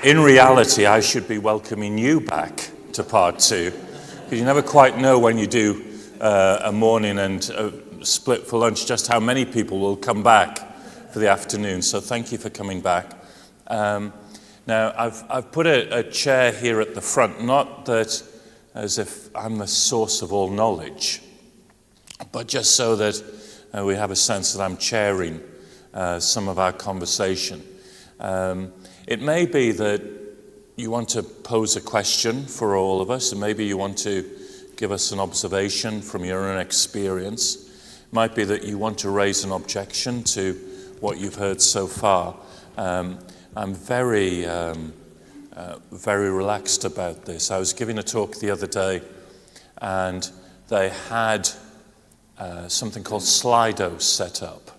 In reality, I should be welcoming you back to part two, because you never quite know when you do a morning and a split for lunch just how many people will come back for the afternoon. So thank you for coming back. Now, I've put a chair here at the front, not that as if I'm the source of all knowledge, but just so that we have a sense that I'm chairing some of our conversation. It may be that you want to pose a question for all of us, and maybe you want to give us an observation from your own experience. It might be that you want to raise an objection to what you've heard so far. I'm very relaxed about this. I was giving a talk the other day, and they had something called Slido set up,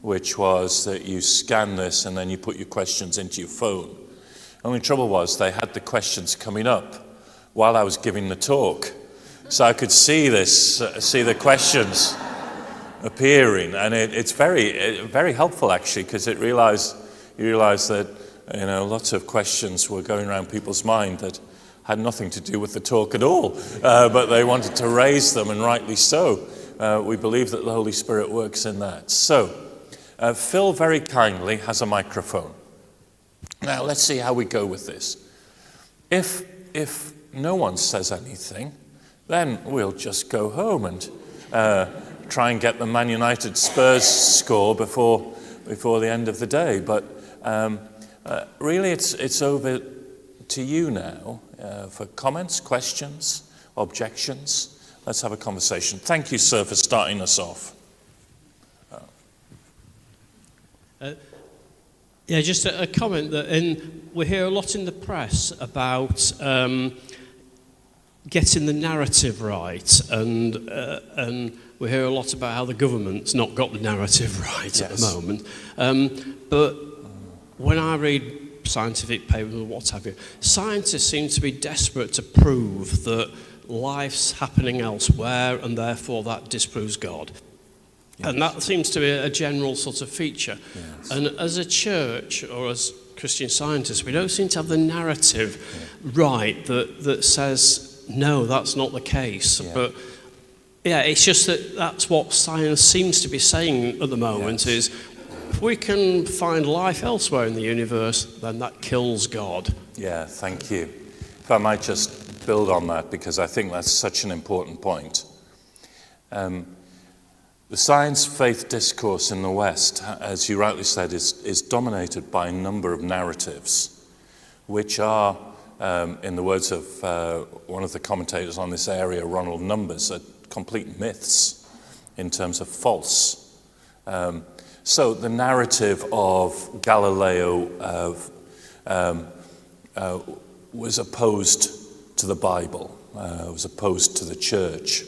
which was that you scan this and then you put your questions into your phone. The only trouble was they had the questions coming up while I was giving the talk. So I could see the questions appearing, and it's very helpful actually, because you realize that lots of questions were going around people's mind that had nothing to do with the talk at all, but they wanted to raise them, and rightly so. We believe that the Holy Spirit works in that. So, Phil very kindly has a microphone. Now, let's see how we go with this. If no one says anything, then we'll just go home and try and get the Man United Spurs score before the end of the day. But really, it's over to you now for comments, questions, objections. Let's have a conversation. Thank you, sir, for starting us off. Just a comment that we hear a lot in the press about getting the narrative right, and we hear a lot about how the government's not got the narrative right at the moment. But when I read scientific papers or what have you, scientists seem to be desperate to prove that life's happening elsewhere, and therefore that disproves God. Yes. And that seems to be a general sort of feature. Yes. And as a church, or as Christian scientists, we don't seem to have the narrative right that says, no, that's not the case. Yeah. But it's just that's what science seems to be saying at the moment, is if we can find life elsewhere in the universe, then that kills God. Yeah, thank you. If I might just build on that, because I think that's such an important point. The science-faith discourse in the West, as you rightly said, is dominated by a number of narratives, which are, in the words of one of the commentators on this area, Ronald Numbers, are complete myths in terms of false. So the narrative of Galileo was opposed to the Bible, was opposed to the church,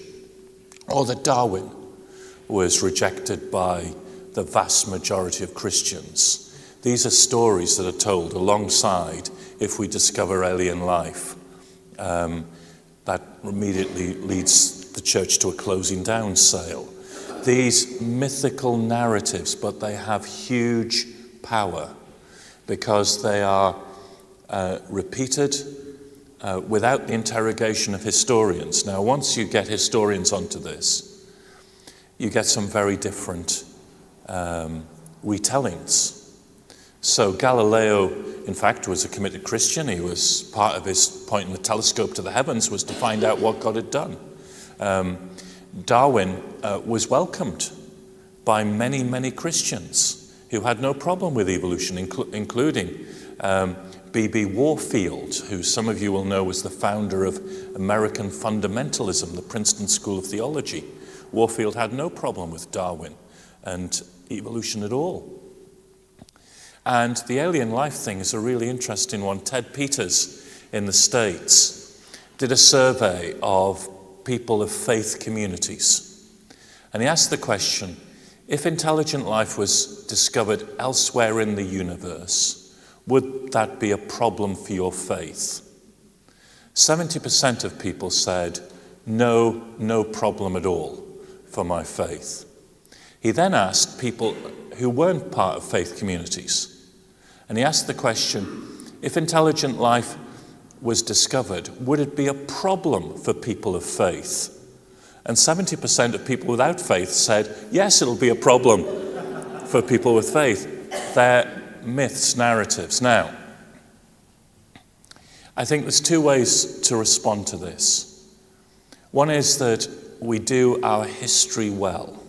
or that Darwin was rejected by the vast majority of Christians. These are stories that are told alongside if we discover alien life. That immediately leads the church to a closing down sale. These mythical narratives, but they have huge power because they are repeated without the interrogation of historians. Now, once you get historians onto this, you get some very different retellings. So Galileo, in fact, was a committed Christian. He was part of his pointing the telescope to the heavens was to find out what God had done. Darwin was welcomed by many, many Christians who had no problem with evolution, including B.B. Warfield, who some of you will know was the founder of American fundamentalism, the Princeton School of Theology. Warfield had no problem with Darwin and evolution at all. And the alien life thing is a really interesting one. Ted Peters in the States did a survey of people of faith communities. And he asked the question, if intelligent life was discovered elsewhere in the universe, would that be a problem for your faith? 70% of people said, no problem at all for my faith. He then asked people who weren't part of faith communities, and he asked the question, if intelligent life was discovered, would it be a problem for people of faith? And 70% of people without faith said, yes, it'll be a problem for people with faith. They're myths, narratives. Now, I think there's two ways to respond to this. One is that we do our history well.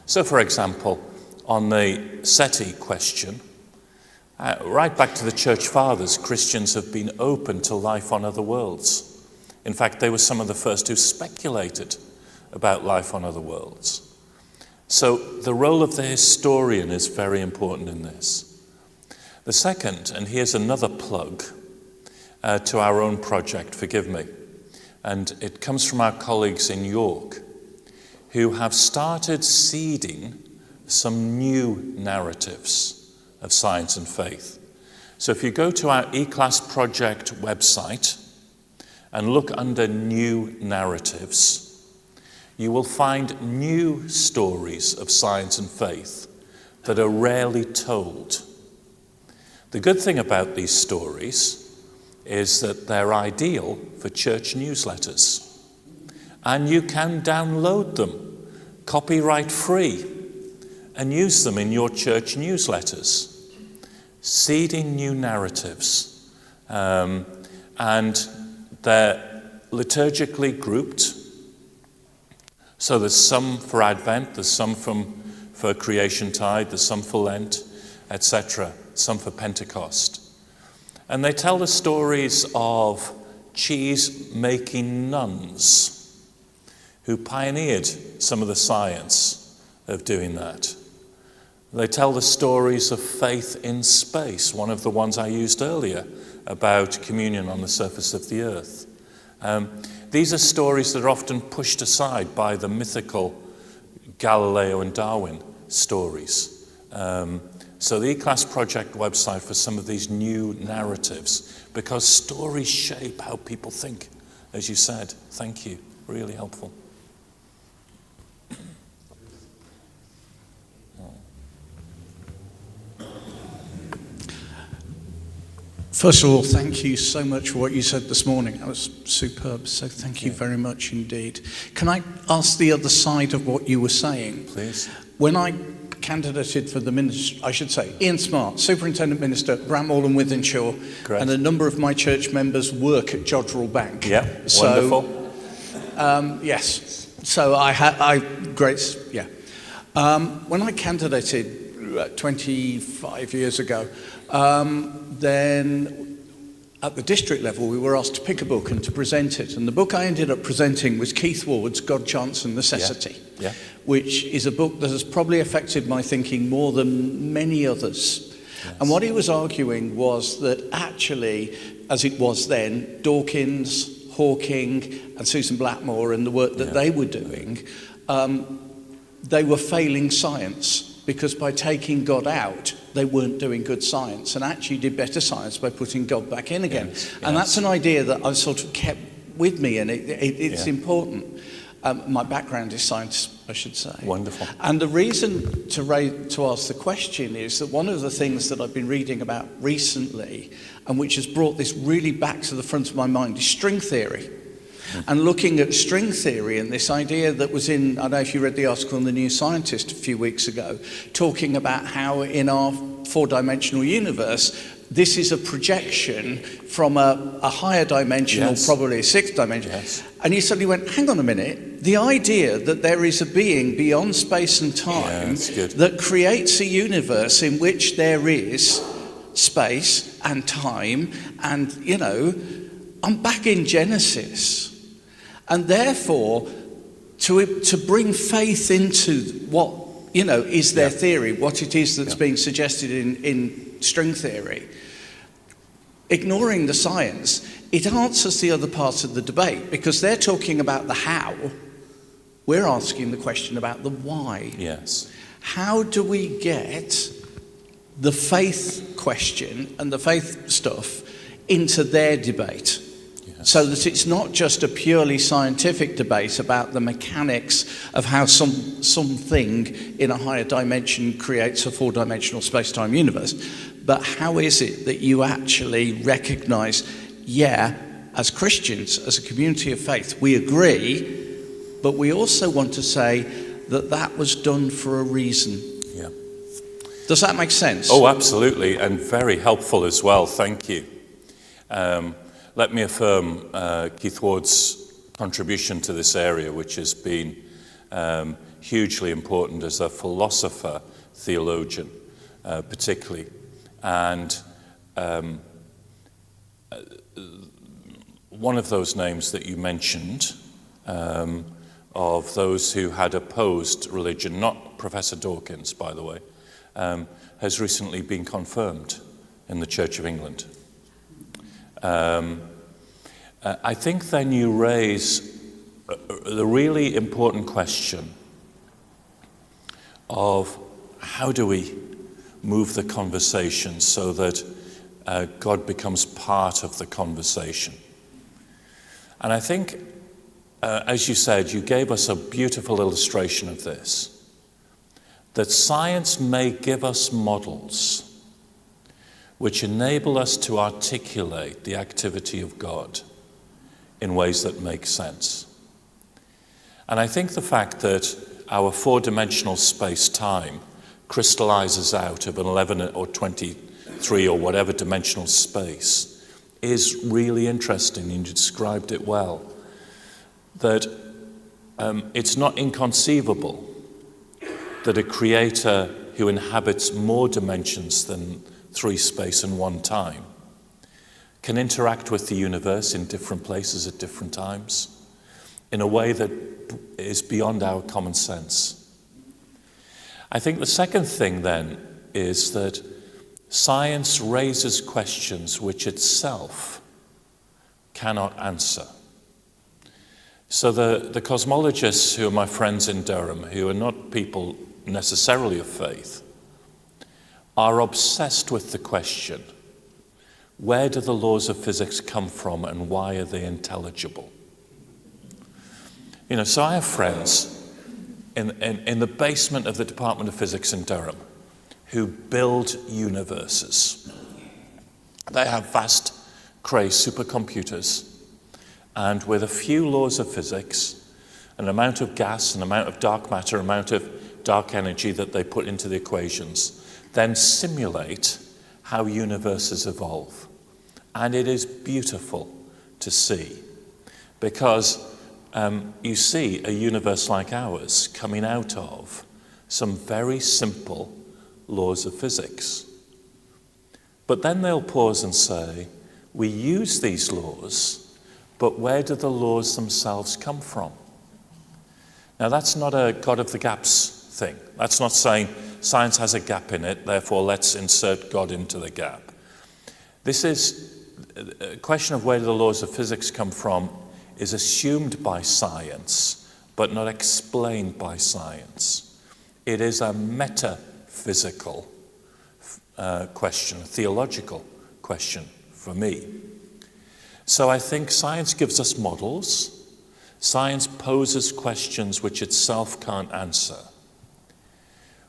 So, for example, on the SETI question, right back to the Church Fathers, Christians have been open to life on other worlds. In fact, they were some of the first who speculated about life on other worlds. So the role of the historian is very important in this. The second, and here's another plug to our own project, forgive me, and it comes from our colleagues in York, who have started seeding some new narratives of science and faith. So if you go to our eClass project website and look under new narratives, you will find new stories of science and faith that are rarely told. The good thing about these stories is that they're ideal for church newsletters. And you can download them, copyright free, and use them in your church newsletters. Seeding new narratives. And they're liturgically grouped. So there's some for Advent, there's some for Creation Tide, there's some for Lent, etc., some for Pentecost. And they tell the stories of cheese-making nuns who pioneered some of the science of doing that. They tell the stories of faith in space, one of the ones I used earlier about communion on the surface of the earth. These are stories that are often pushed aside by the mythical Galileo and Darwin stories. So the eClass Project website for some of these new narratives, because stories shape how people think, as you said. Thank you. Really helpful. First of all, thank you so much for what you said this morning. That was superb, so thank you very much indeed. Can I ask the other side of what you were saying? Please. When I candidated for the ministry, I should say, Ian Smart, Superintendent Minister, Bramhall and Wythenshawe, Great. and a number of my church members work at Jodrell Bank. Yeah, wonderful. Yes, so when I candidated 25 years ago, then at the district level we were asked to pick a book and to present it, and the book I ended up presenting was Keith Ward's God, Chance and Necessity, which is a book that has probably affected my thinking more than many others. And what he was arguing was that actually, as it was then, Dawkins, Hawking and Susan Blackmore and the work that they were doing, they were failing science, because by taking God out, they weren't doing good science, and actually did better science by putting God back in again. And that's an idea that I've sort of kept with me, and it's important. My background is science, I should say. Wonderful. And the reason to ask the question is that one of the things that I've been reading about recently, and which has brought this really back to the front of my mind, is string theory. And looking at string theory and this idea that was in, I don't know if you read the article in the New Scientist a few weeks ago, talking about how in our four-dimensional universe, this is a projection from a higher dimension, or probably a sixth dimension. And you suddenly went, hang on a minute, the idea that there is a being beyond space and time that creates a universe in which there is space and time, and, you know, I'm back in Genesis. And therefore, to bring faith into what, you know, is their theory, what it is that's being suggested in string theory, ignoring the science, it answers the other part of the debate, because they're talking about the how. We're asking the question about the why. Yes. How do we get the faith question and the faith stuff into their debate? So that it's not just a purely scientific debate about the mechanics of how something in a higher dimension creates a four-dimensional space-time universe, but how is it that you actually recognize, as Christians, as a community of faith, we agree, but we also want to say that that was done for a reason. Yeah. Does that make sense? Oh, absolutely, and very helpful as well. Thank you. Let me affirm Keith Ward's contribution to this area, which has been hugely important as a philosopher, theologian, particularly. And one of those names that you mentioned, of those who had opposed religion, not Professor Dawkins, by the way, has recently been confirmed in the Church of England. I think then you raise the really important question of how do we move the conversation so that God becomes part of the conversation. And I think, as you said, you gave us a beautiful illustration of this, that science may give us models which enable us to articulate the activity of God in ways that make sense. And I think the fact that our four-dimensional space-time crystallizes out of an 11 or 23 or whatever dimensional space is really interesting, and you described it well. That it's not inconceivable that a creator who inhabits more dimensions than 3 space and 1 time can interact with the universe in different places at different times in a way that is beyond our common sense. I think the second thing then is that science raises questions which itself cannot answer. So the cosmologists who are my friends in Durham, who are not people necessarily of faith, are obsessed with the question, where do the laws of physics come from and why are they intelligible? So I have friends in the basement of the Department of Physics in Durham who build universes. They have vast Cray supercomputers, and with a few laws of physics, an amount of gas, an amount of dark matter, an amount of dark energy that they put into the equations, then simulate how universes evolve. And it is beautiful to see, because you see a universe like ours coming out of some very simple laws of physics. But then they'll pause and say, we use these laws, but where do the laws themselves come from? Now, that's not a God of the gaps thing. That's not saying science has a gap in it, therefore let's insert God into the gap. This is a question of where do the laws of physics come from is assumed by science, but not explained by science. It is a metaphysical question, a theological question for me. So I think science gives us models. Science poses questions which itself can't answer,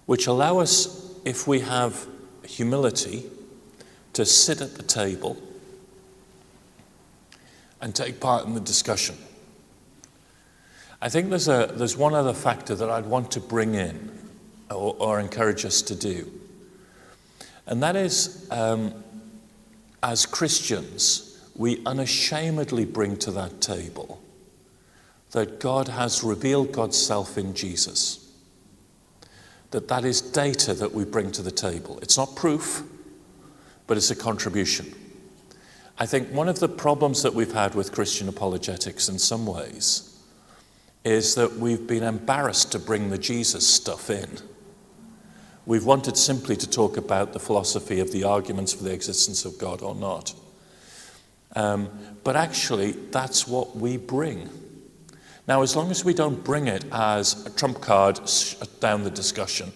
which allow us, if we have humility, to sit at the table and take part in the discussion. I think there's one other factor that I'd want to bring in or encourage us to do. And that is, as Christians, we unashamedly bring to that table that God has revealed God's self in Jesus. That is data that we bring to the table. It's not proof, but it's a contribution. I think one of the problems that we've had with Christian apologetics in some ways is that we've been embarrassed to bring the Jesus stuff in. We've wanted simply to talk about the philosophy of the arguments for the existence of God or not. But actually, that's what we bring. Now, as long as we don't bring it as a trump card, shut down the discussion,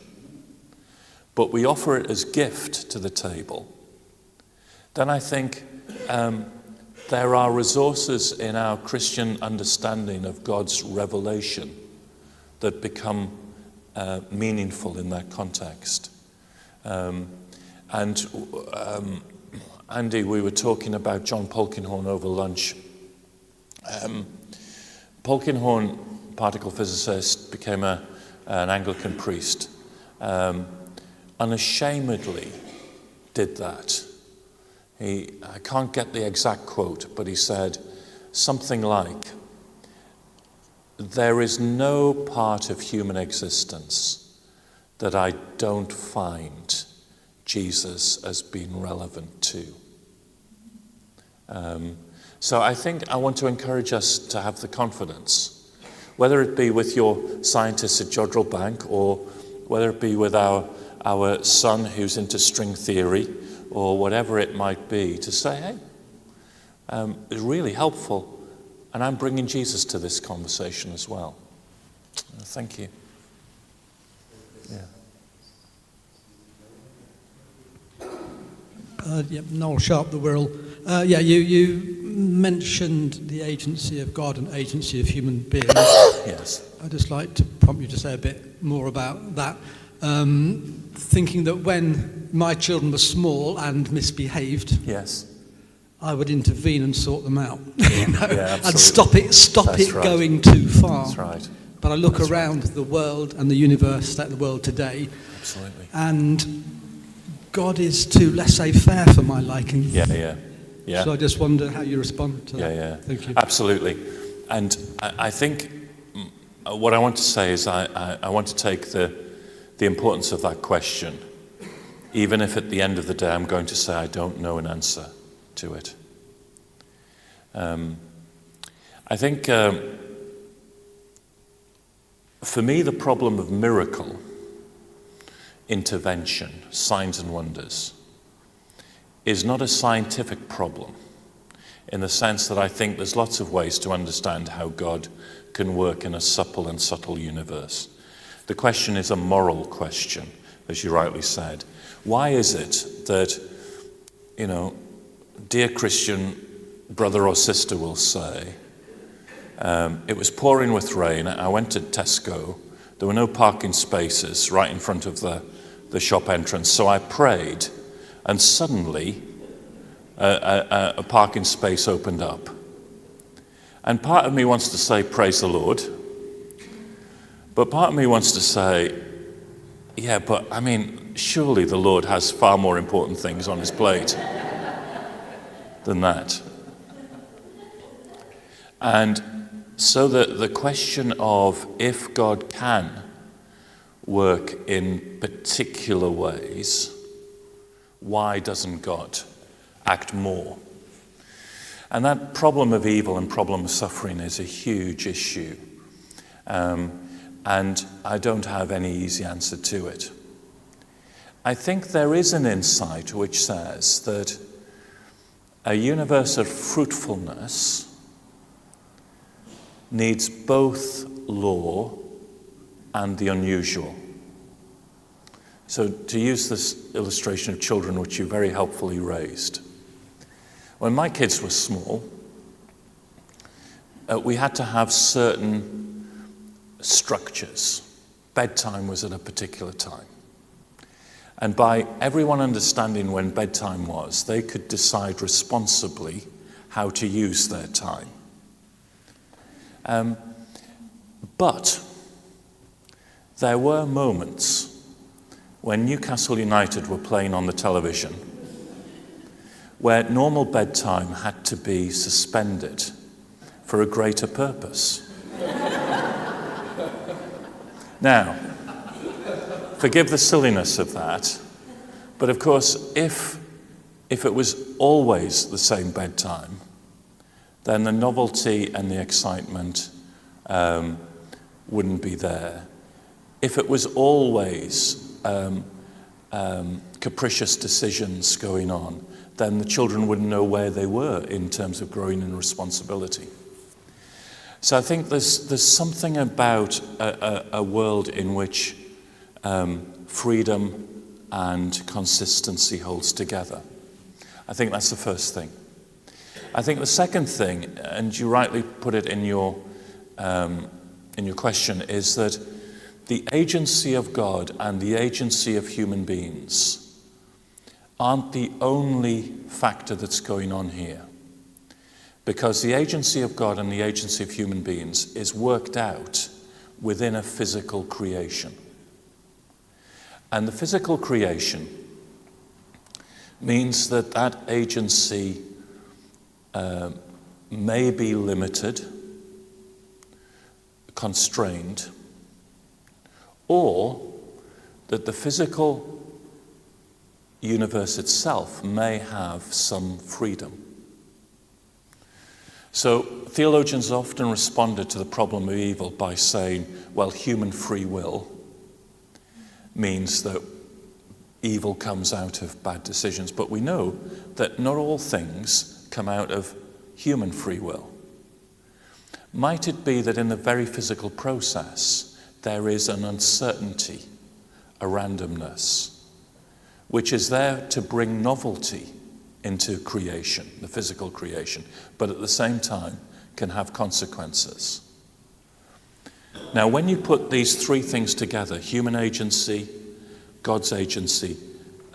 but we offer it as gift to the table, then I think there are resources in our Christian understanding of God's revelation that become meaningful in that context. And And Andy, we were talking about John Polkinghorne over lunch. Polkinghorne, particle physicist, became an Anglican priest. Unashamedly did that. I can't get the exact quote, but he said something like, "There is no part of human existence that I don't find Jesus as being relevant to." So I think I want to encourage us to have the confidence, whether it be with your scientists at Jodrell Bank, or whether it be with our son who's into string theory, or whatever it might be, to say, hey, it's really helpful, and I'm bringing Jesus to this conversation as well. Thank you. Yeah. Noel Sharp, The Wirral. You mentioned the agency of God and agency of human beings. Yes. I'd just like to prompt you to say a bit more about that. Thinking that when my children were small and misbehaved, Yes. I would intervene and sort them out, and absolutely. stop That's it right. going too far. That's right. But I look That's around the world and the universe, the world today, Absolutely. and God is too laissez-faire for my liking. Yeah. So I just wonder how you respond to that. Yeah. Thank you. Absolutely. And I think what I want to say is I want to take the importance of that question, even if at the end of the day I'm going to say I don't know an answer to it. I think for me the problem of miracle, intervention, signs and wonders, is not a scientific problem, in the sense that I think there's lots of ways to understand how God can work in a supple and subtle universe. The question is a moral question, as you rightly said. Why is it that, dear Christian brother or sister will say, it was pouring with rain, I went to Tesco, there were no parking spaces right in front of the shop entrance, so I prayed, and suddenly a parking space opened up. And part of me wants to say, praise the Lord. But part of me wants to say, yeah, but I mean, surely the Lord has far more important things on his plate than that. And so the question of if God can work in particular ways, why doesn't God act more? And that problem of evil and problem of suffering is a huge issue. And I don't have any easy answer to it. I think there is an insight which says that a universe of fruitfulness needs both law and the unusual. So to use this illustration of children, which you very helpfully raised, when my kids were small, we had to have certain structures. Bedtime was at a particular time. And by everyone understanding when bedtime was, they could decide responsibly how to use their time. But there were moments when Newcastle United were playing on the television where normal bedtime had to be suspended for a greater purpose. Now, forgive the silliness of that, but of course, if it was always the same bedtime, then the novelty and the excitement wouldn't be there. If it was always capricious decisions going on, then the children wouldn't know where they were in terms of growing in responsibility. So I think there's something about a world in which freedom and consistency holds together. I think that's the first thing. I think the second thing, and you rightly put it in your question, is that the agency of God and the agency of human beings aren't the only factor that's going on here. Because the agency of God and the agency of human beings is worked out within a physical creation. And the physical creation means that that agency may be limited, constrained, or that the physical universe itself may have some freedom. So theologians often responded to the problem of evil by saying, well, human free will means that evil comes out of bad decisions. But we know that not all things come out of human free will. Might it be that in the very physical process there is an uncertainty, a randomness, which is there to bring novelty into creation, the physical creation, but at the same time can have consequences. Now, when you put these three things together, human agency, God's agency,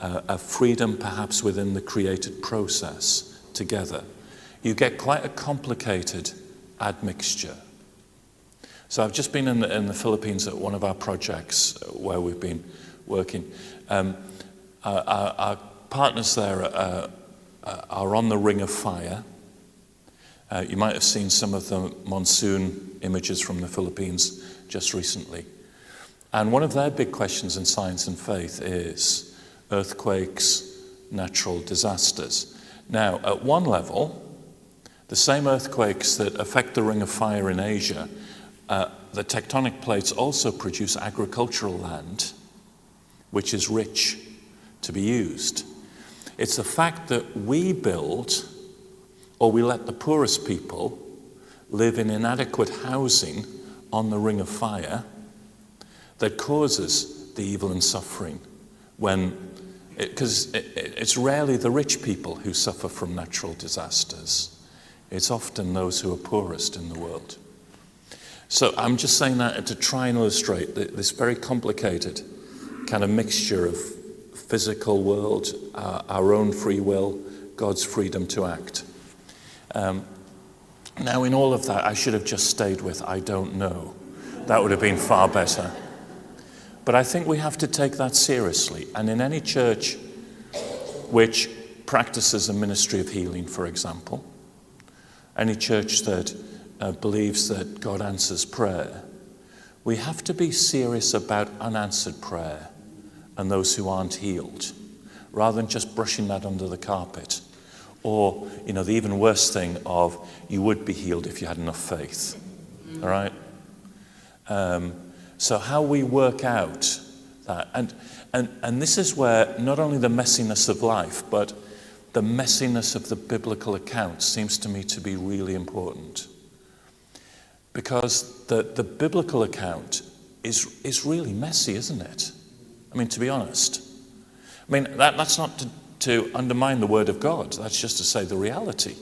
a freedom perhaps within the created process together, you get quite a complicated admixture. So I've just been in the Philippines at one of our projects where we've been working. Our partners there are on the Ring of Fire. You might have seen some of the monsoon images from the Philippines just recently. And one of their big questions in science and faith is earthquakes, natural disasters. Now, at one level, the same earthquakes that affect the Ring of Fire in Asia, the tectonic plates also produce agricultural land, which is rich to be used. It's the fact that we build, or we let the poorest people live in inadequate housing on the Ring of Fire that causes the evil and suffering because it's rarely the rich people who suffer from natural disasters. It's often those who are poorest in the world. So I'm just saying that to try and illustrate this very complicated kind of mixture of physical world, our own free will, God's freedom to act. Now, in all of that, I should have just stayed with I don't know. That would have been far better. But I think we have to take that seriously. And in any church which practices a ministry of healing, for example, any church that believes that God answers prayer, we have to be serious about unanswered prayer and those who aren't healed, rather than just brushing that under the carpet. Or, the even worse thing of you would be healed if you had enough faith. All right? So how we work out that, and this is where not only the messiness of life, but the messiness of the biblical account seems to me to be really important. Because the biblical account is really messy, isn't it? I mean, to be honest. I mean, that's not to undermine the Word of God. That's just to say the reality.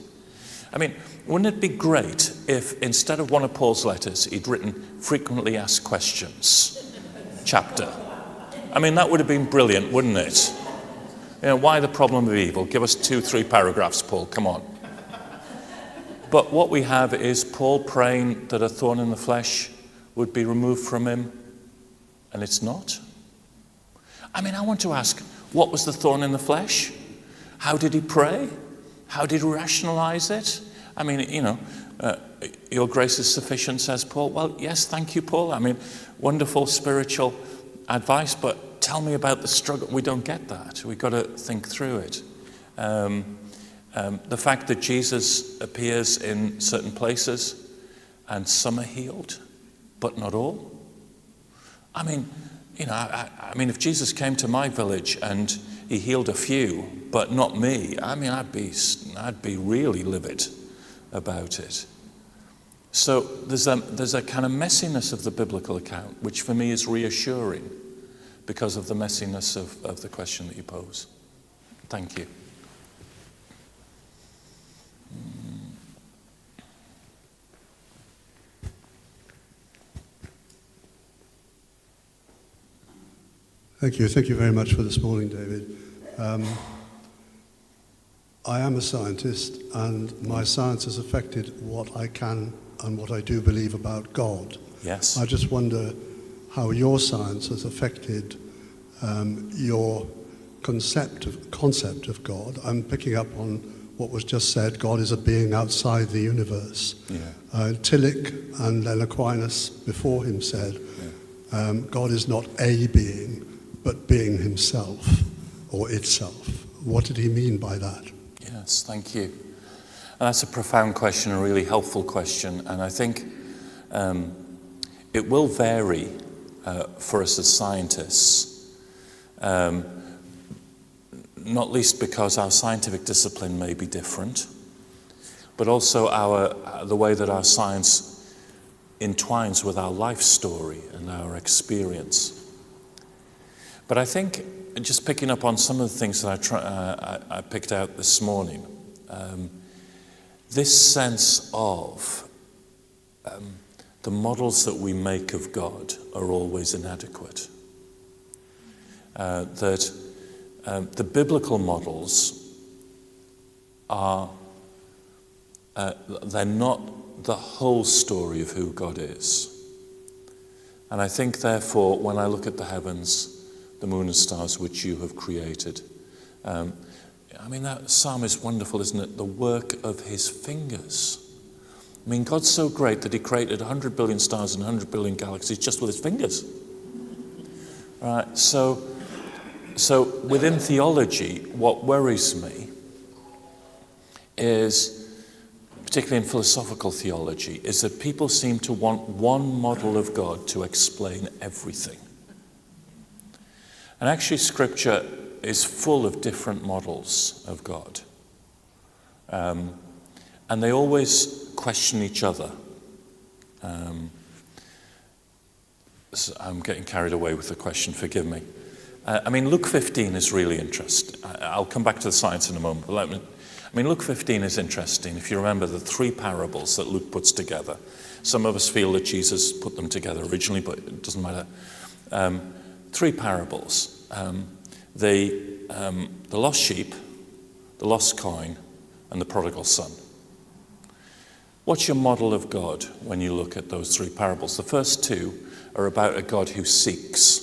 I mean, wouldn't it be great if instead of one of Paul's letters, he'd written frequently asked questions chapter? I mean, that would have been brilliant, wouldn't it? Why the problem of evil? Give us 2-3 paragraphs, Paul, come on. But what we have is Paul praying that a thorn in the flesh would be removed from him, and it's not. I mean, I want to ask, what was the thorn in the flesh? How did he pray? How did he rationalize it? I mean, your grace is sufficient, says Paul. Well, yes, thank you, Paul. I mean, wonderful spiritual advice, but tell me about the struggle. We don't get that. We've got to think through it. The fact that Jesus appears in certain places and some are healed, but not all. I mean, I mean, if Jesus came to my village and he healed a few, but not me, I mean, I'd be really livid about it. So there's a kind of messiness of the biblical account, which for me is reassuring because of the messiness of the question that you pose. Thank you. Thank you. Thank you very much for this morning, David. I am a scientist, and my science has affected what I can and what I do believe about God. Yes. I just wonder how your science has affected your concept of God. I'm picking up on what was just said. God is a being outside the universe. Yeah. Tillich and then Aquinas before him said, God is not a being, but being himself or itself. What did he mean by that? Yes, thank you. And that's a profound question, a really helpful question, and I think it will vary for us as scientists, not least because our scientific discipline may be different, but also the way that our science entwines with our life story and our experience. But I think, just picking up on some of the things that I picked out this morning, this sense of the models that we make of God are always inadequate. That the biblical models are, they're not the whole story of who God is. And I think, therefore, when I look at the heavens, the moon and stars which you have created, I mean, that psalm is wonderful, isn't it? The work of his fingers. I mean, God's so great that he created 100 billion stars and 100 billion galaxies just with his fingers. Right? So within theology, what worries me is, particularly in philosophical theology, is that people seem to want one model of God to explain everything. And actually, Scripture is full of different models of God. And they always question each other. So I'm getting carried away with the question, forgive me. I mean, Luke 15 is really interesting. I'll come back to the science in a moment. But Luke 15 is interesting. If you remember the three parables that Luke puts together. Some of us feel that Jesus put them together originally, but it doesn't matter. Three parables. The lost sheep, the lost coin, and the prodigal son. What's your model of God when you look at those three parables? The first two are about a God who seeks.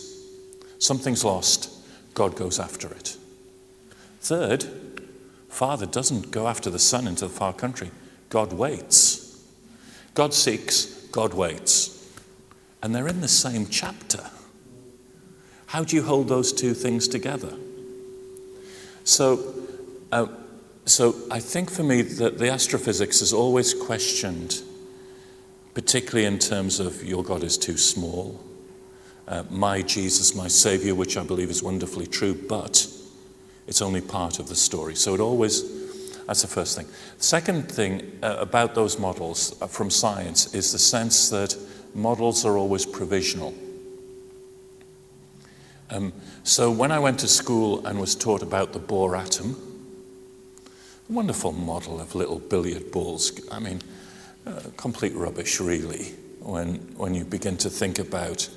Something's lost, God goes after it. Third, Father doesn't go after the son into the far country. God waits. God seeks, God waits. And they're in the same chapter. How do you hold those two things together? So I think for me that the astrophysics has always questioned, particularly in terms of your God is too small, my Jesus, my Savior, which I believe is wonderfully true, but it's only part of the story. So it always, that's the first thing. The second thing about those models from science is the sense that models are always provisional. So when I went to school and was taught about the Bohr atom, a wonderful model of little billiard balls, I mean, complete rubbish really, when you begin to think about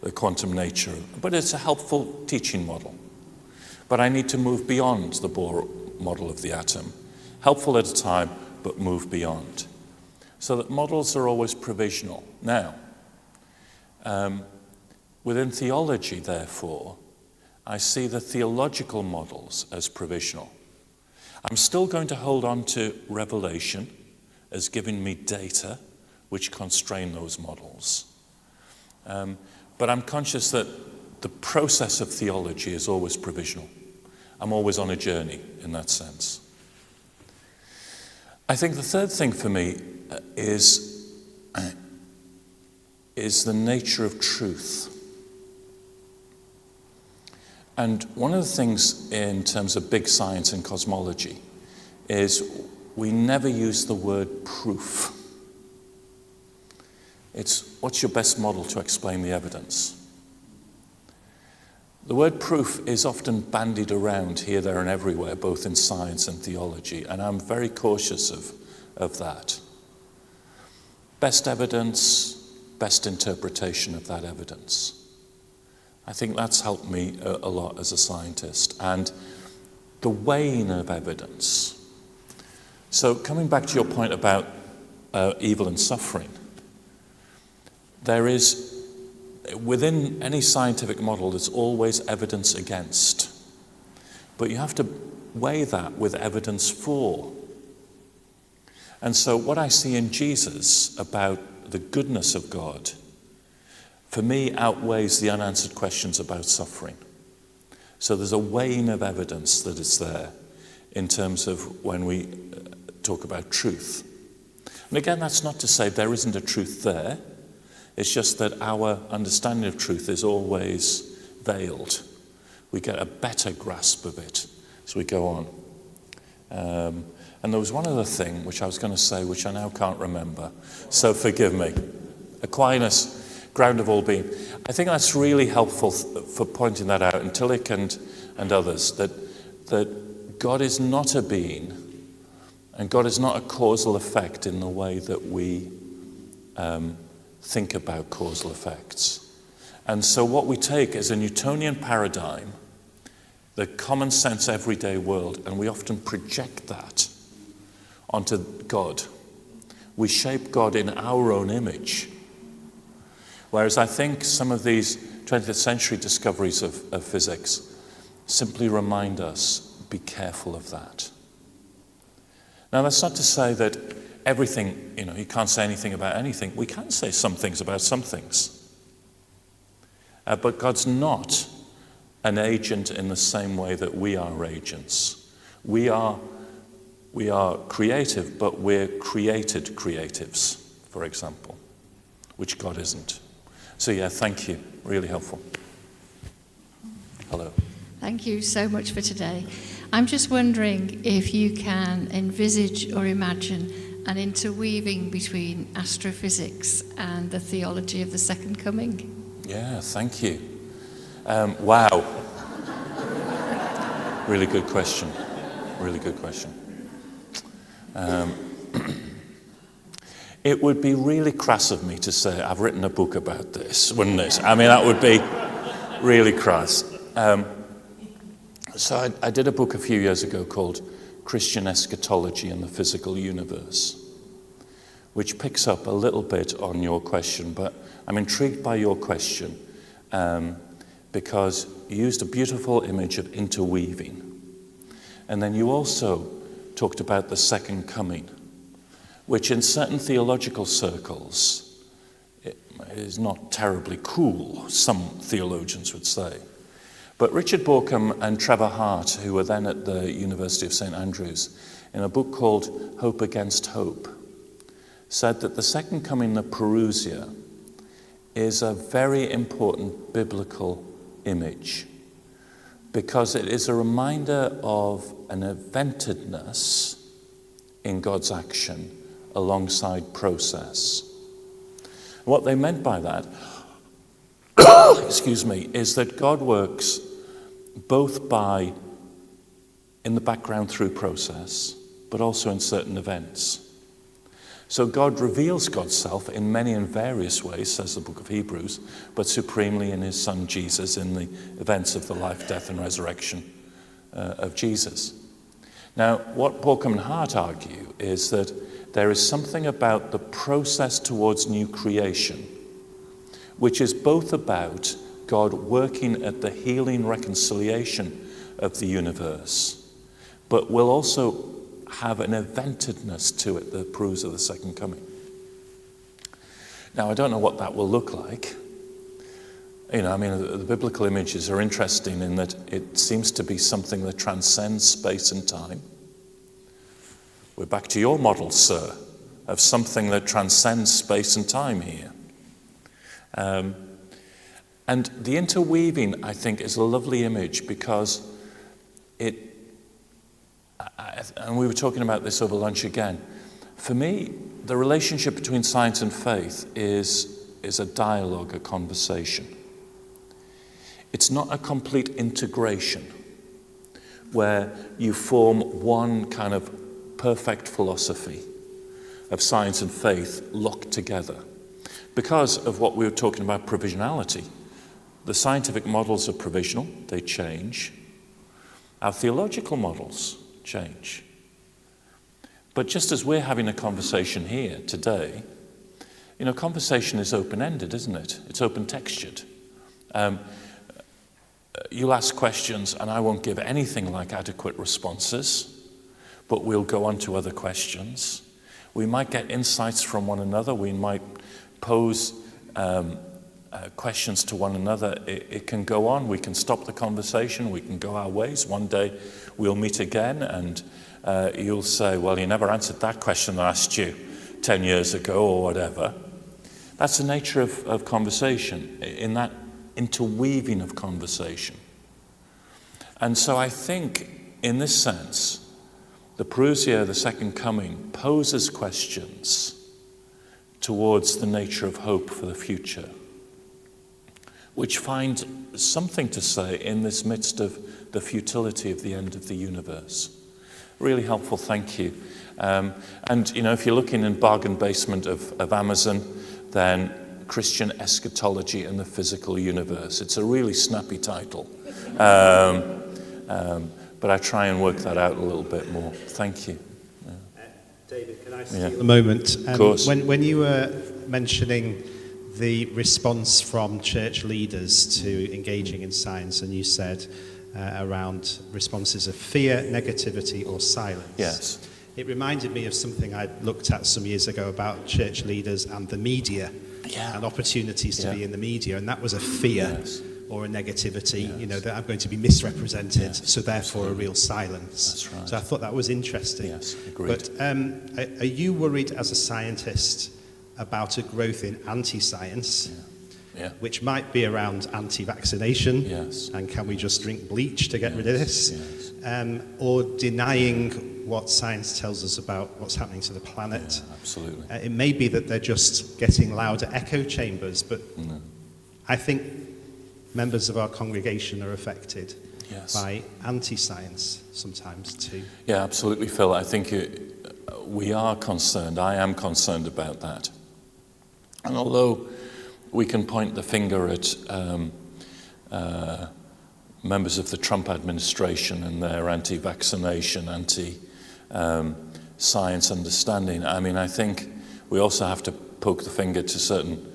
the quantum nature. But it's a helpful teaching model. But I need to move beyond the Bohr model of the atom. Helpful at a time, but move beyond. So that models are always provisional. Now, within theology, therefore, I see the theological models as provisional. I'm still going to hold on to Revelation as giving me data which constrain those models. But I'm conscious that the process of theology is always provisional. I'm always on a journey in that sense. I think the third thing for me is the nature of truth. And one of the things in terms of big science and cosmology is we never use the word proof. It's what's your best model to explain the evidence? The word proof is often bandied around here, there, and everywhere, both in science and theology, and I'm very cautious of that. Best evidence, best interpretation of that evidence. I think that's helped me a lot as a scientist. And the weighing of evidence So coming back to your point about evil and suffering, there is, within any scientific model, there's always evidence against. But you have to weigh that with evidence for. And so what I see in Jesus about the goodness of God, for me, outweighs the unanswered questions about suffering. So there's a weighing of evidence that is there in terms of when we talk about truth. And again, that's not to say there isn't a truth there. It's just that our understanding of truth is always veiled. We get a better grasp of it as we go on. And there was one other thing which I was going to say, which I now can't remember. So forgive me. Aquinas, ground of all being. I think that's really helpful for pointing that out, and Tillich and others, that God is not a being, and God is not a causal effect in the way that we think about causal effects. And so what we take is a Newtonian paradigm, the common sense everyday world, and we often project that onto God. We shape God in our own image. Whereas I think some of these 20th century discoveries of physics simply remind us, be careful of that. Now, that's not to say that everything, you can't say anything about anything. We can say some things about some things. But God's not an agent in the same way that we are agents. We are creative, but we're created creatives, for example, which God isn't. So yeah, thank you. Really helpful. Hello. Thank you so much for today. I'm just wondering if you can envisage or imagine an interweaving between astrophysics and the theology of the second coming. Yeah, thank you. Wow. Really good question. Really good question. It would be really crass of me to say I've written a book about this, wouldn't it? I mean, that would be really crass. So I did a book a few years ago called Christian Eschatology in the Physical Universe, which picks up a little bit on your question, but I'm intrigued by your question because you used a beautiful image of interweaving. And then you also talked about the second coming, which in certain theological circles is not terribly cool, some theologians would say. But Richard Bauckham and Trevor Hart, who were then at the University of St. Andrews, in a book called Hope Against Hope, said that the second coming of Parousia is a very important biblical image because it is a reminder of an eventedness in God's action alongside process. What they meant by that, excuse me, is that God works both in the background through process, but also in certain events. So God reveals God's self in many and various ways, says the book of Hebrews, but supremely in his son Jesus in the events of the life, death, and resurrection of Jesus. Now, what Bauckham and Hart argue is that there is something about the process towards new creation, which is both about God working at the healing reconciliation of the universe, but will also have an eventedness to it, the proofs of the second coming. Now, I don't know what that will look like. The biblical images are interesting in that it seems to be something that transcends space and time. We're back to your model, sir, of something that transcends space and time here. And the interweaving, I think, is a lovely image because and we were talking about this over lunch again. For me, the relationship between science and faith is a dialogue, a conversation. It's not a complete integration where you form one kind of perfect philosophy of science and faith locked together. Because of what we were talking about, provisionality. The scientific models are provisional, they change. Our theological models change. But just as we're having a conversation here today, you know, conversation is open-ended, isn't it? It's open-textured. You'll ask questions and I won't give anything like adequate responses, but we'll go on to other questions. We might get insights from one another. We might pose questions to one another. It can go on. We can stop the conversation. We can go our ways. One day we'll meet again and you'll say, well, you never answered that question I asked you 10 years ago or whatever. That's the nature of conversation, in that interweaving of conversation. And so I think, in this sense, the Parousia, the Second Coming, poses questions towards the nature of hope for the future, which find something to say in this midst of the futility of the end of the universe. Really helpful, thank you. And, you know, if you're looking in bargain basement of Amazon, then Christian Eschatology and the Physical Universe. It's a really snappy title. But I try and work that out a little bit more. Thank you. David, can I steal a moment? Of course. When you were mentioning the response from church leaders to engaging in science, and you said around responses of fear, negativity, or silence. Yes. It reminded me of something I looked at some years ago about church leaders and the media, and opportunities to be in the media, and that was a fear or a negativity, you know, that I'm going to be misrepresented, so therefore a real silence. That's right. So I thought that was interesting. Yes, agreed. But are you worried as a scientist about a growth in anti-science, which might be around anti-vaccination, and can we just drink bleach to get rid of this, or denying what science tells us about what's happening to the planet? Absolutely. It may be that they're just getting louder echo chambers, but I think members of our congregation are affected by anti-science sometimes too. Yeah, absolutely, Phil. I think we are concerned. I am concerned about that. And although we can point the finger at members of the Trump administration and their anti-vaccination, anti-science understanding, I mean, I think we also have to poke the finger to certain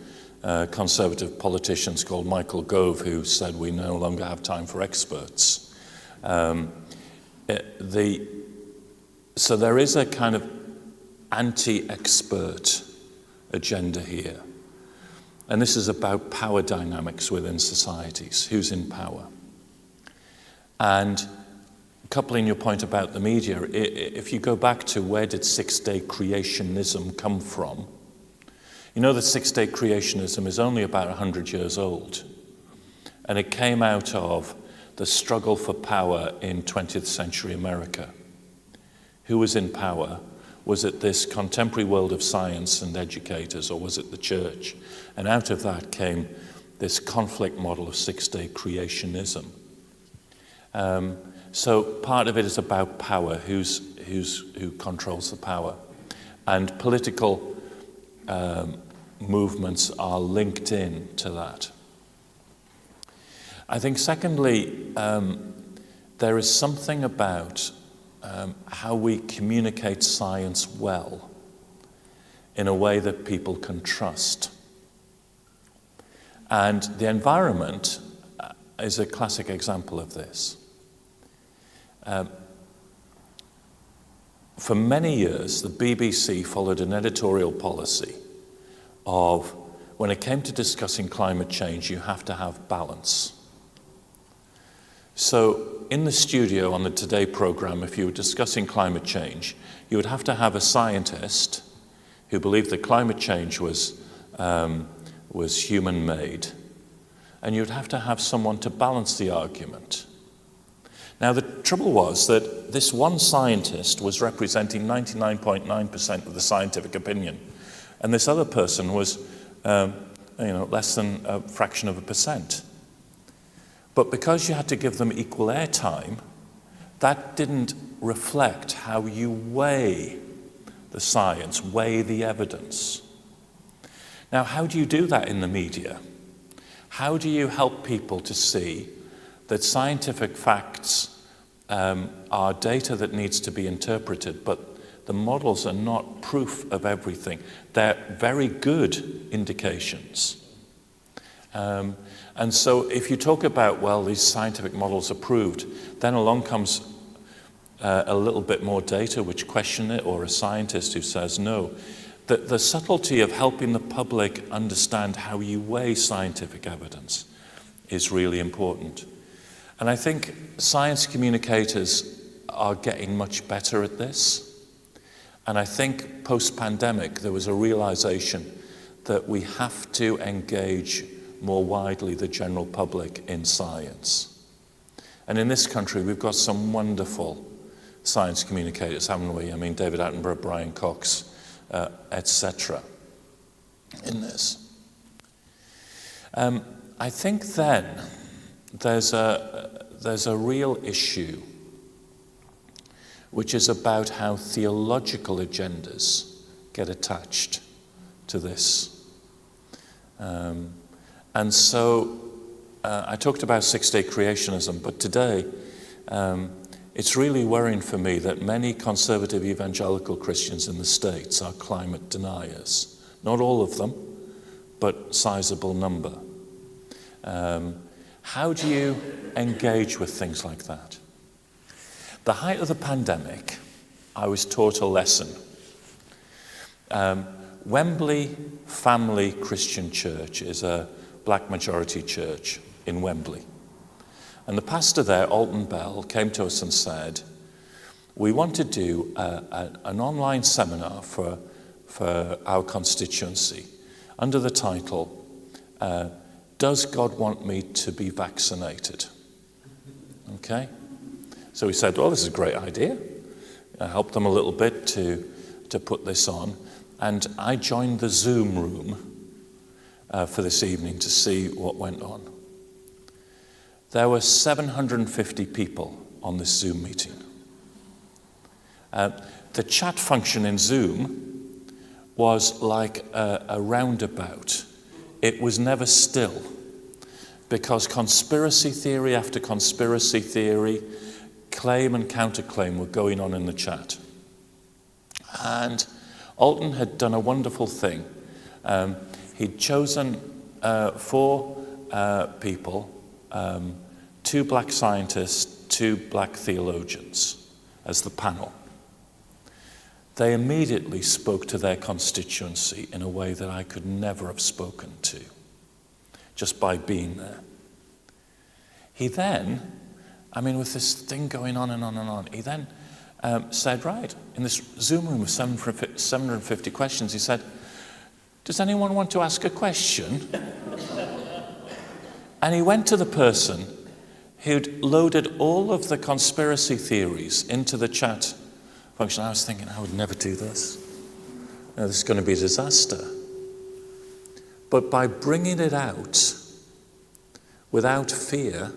conservative politicians called Michael Gove, who said we no longer have time for experts. So there is a kind of anti-expert agenda here. And this is about power dynamics within societies. Who's in power? And coupling your point about the media, if you go back to where did six-day creationism come from, you know that six-day creationism is only about 100 years old. And it came out of the struggle for power in 20th century America. Who was in power? Was it this contemporary world of science and educators, or was it the church? And out of that came this conflict model of six-day creationism. So part of it is about power, who controls the power. And political movements are linked in to that. I think secondly, there is something about how we communicate science well in a way that people can trust. And the environment is a classic example of this. For many years, the BBC followed an editorial policy of, when it came to discussing climate change, you have to have balance. So in the studio on the Today program, if you were discussing climate change, you would have to have a scientist who believed that climate change was human-made, and you'd have to have someone to balance the argument. Now, the trouble was that this one scientist was representing 99.9% of the scientific opinion, and this other person was, less than a fraction of a percent. But because you had to give them equal airtime, that didn't reflect how you weigh the science, weigh the evidence. Now, how do you do that in the media? How do you help people to see that scientific facts are data that needs to be interpreted, but the models are not proof of everything. They're very good indications. And so if you talk about, well, these scientific models are proved, then along comes a little bit more data which question it, or a scientist who says no. The subtlety of helping the public understand how you weigh scientific evidence is really important. And I think science communicators are getting much better at this. And I think post-pandemic there was a realization that we have to engage more widely the general public in science. And in this country we've got some wonderful science communicators, haven't we? I mean, David Attenborough, Brian Cox, etc. in this. I think then there's a real issue which is about how theological agendas get attached to this. And so I talked about six-day creationism, but today it's really worrying for me that many conservative evangelical Christians in the States are climate deniers. Not all of them, but sizable number. How do you engage with things like that? The height of the pandemic, I was taught a lesson. Wembley Family Christian Church is a black majority church in Wembley. And the pastor there, Alton Bell, came to us and said, we want to do an online seminar for our constituency under the title, Does God Want Me to Be Vaccinated? Okay? So we said, well, this is a great idea. I helped them a little bit to put this on. And I joined the Zoom room for this evening to see what went on. There were 750 people on this Zoom meeting. The chat function in Zoom was like a roundabout. It was never still, because conspiracy theory after conspiracy theory, claim and counterclaim were going on in the chat. And Alton had done a wonderful thing. He'd chosen 4 people, 2 black scientists, 2 black theologians as the panel. They immediately spoke to their constituency in a way that I could never have spoken to, just by being there. He then, with this thing going on and on and on, he then said, right, in this Zoom room with 750 questions, he said, does anyone want to ask a question? And he went to the person who'd loaded all of the conspiracy theories into the chat function. I was thinking, I would never do this. This is going to be a disaster. But by bringing it out without fear,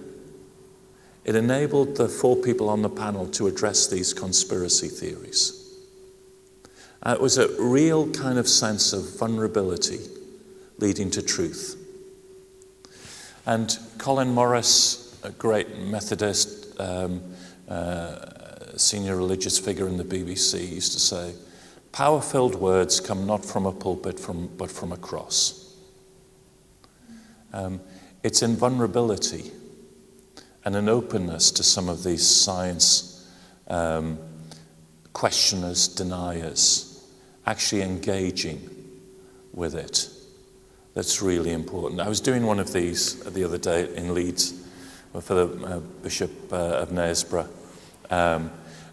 it enabled the 4 people on the panel to address these conspiracy theories. It was a real kind of sense of vulnerability leading to truth. And Colin Morris, a great Methodist senior religious figure in the BBC, used to say, power-filled words come not from a pulpit but from a cross. It's in vulnerability and an openness to some of these science questioners, deniers, actually engaging with it. That's really important. I was doing one of these the other day in Leeds for the Bishop of Knaresborough,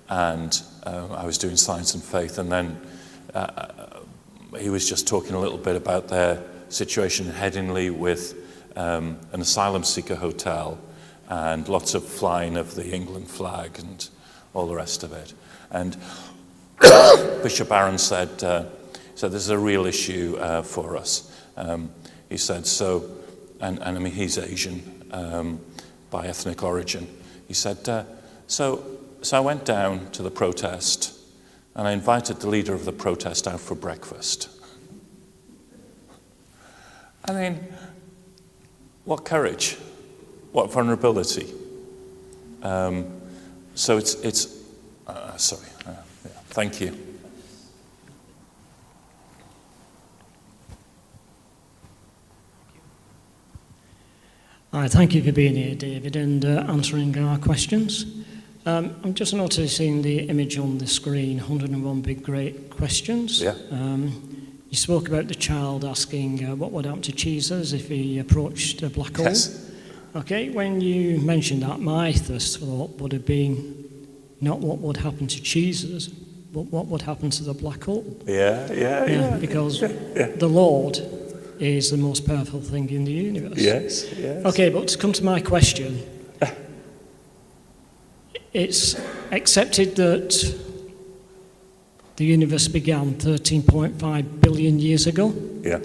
and I was doing science and faith, and then he was just talking a little bit about their situation in Headingley with an asylum seeker hotel and lots of flying of the England flag and all the rest of it. And Bishop Aaron said, this is a real issue for us. He said, and he's Asian by ethnic origin. He said, so I went down to the protest and I invited the leader of the protest out for breakfast. What courage, what vulnerability. So thank you. Hi, thank you for being here, David, and answering our questions. I'm just noticing the image on the screen, 101 big great questions. Yeah. You spoke about the child asking what would happen to Jesus if he approached a black hole. Yes. Okay, when you mentioned that, my first thought would have been not what would happen to Jesus, but what would happen to the black hole. Yeah. Because the Lord is the most powerful thing in the universe. Yes. Okay, but to come to my question, it's accepted that the universe began 13.5 billion years ago. Yeah.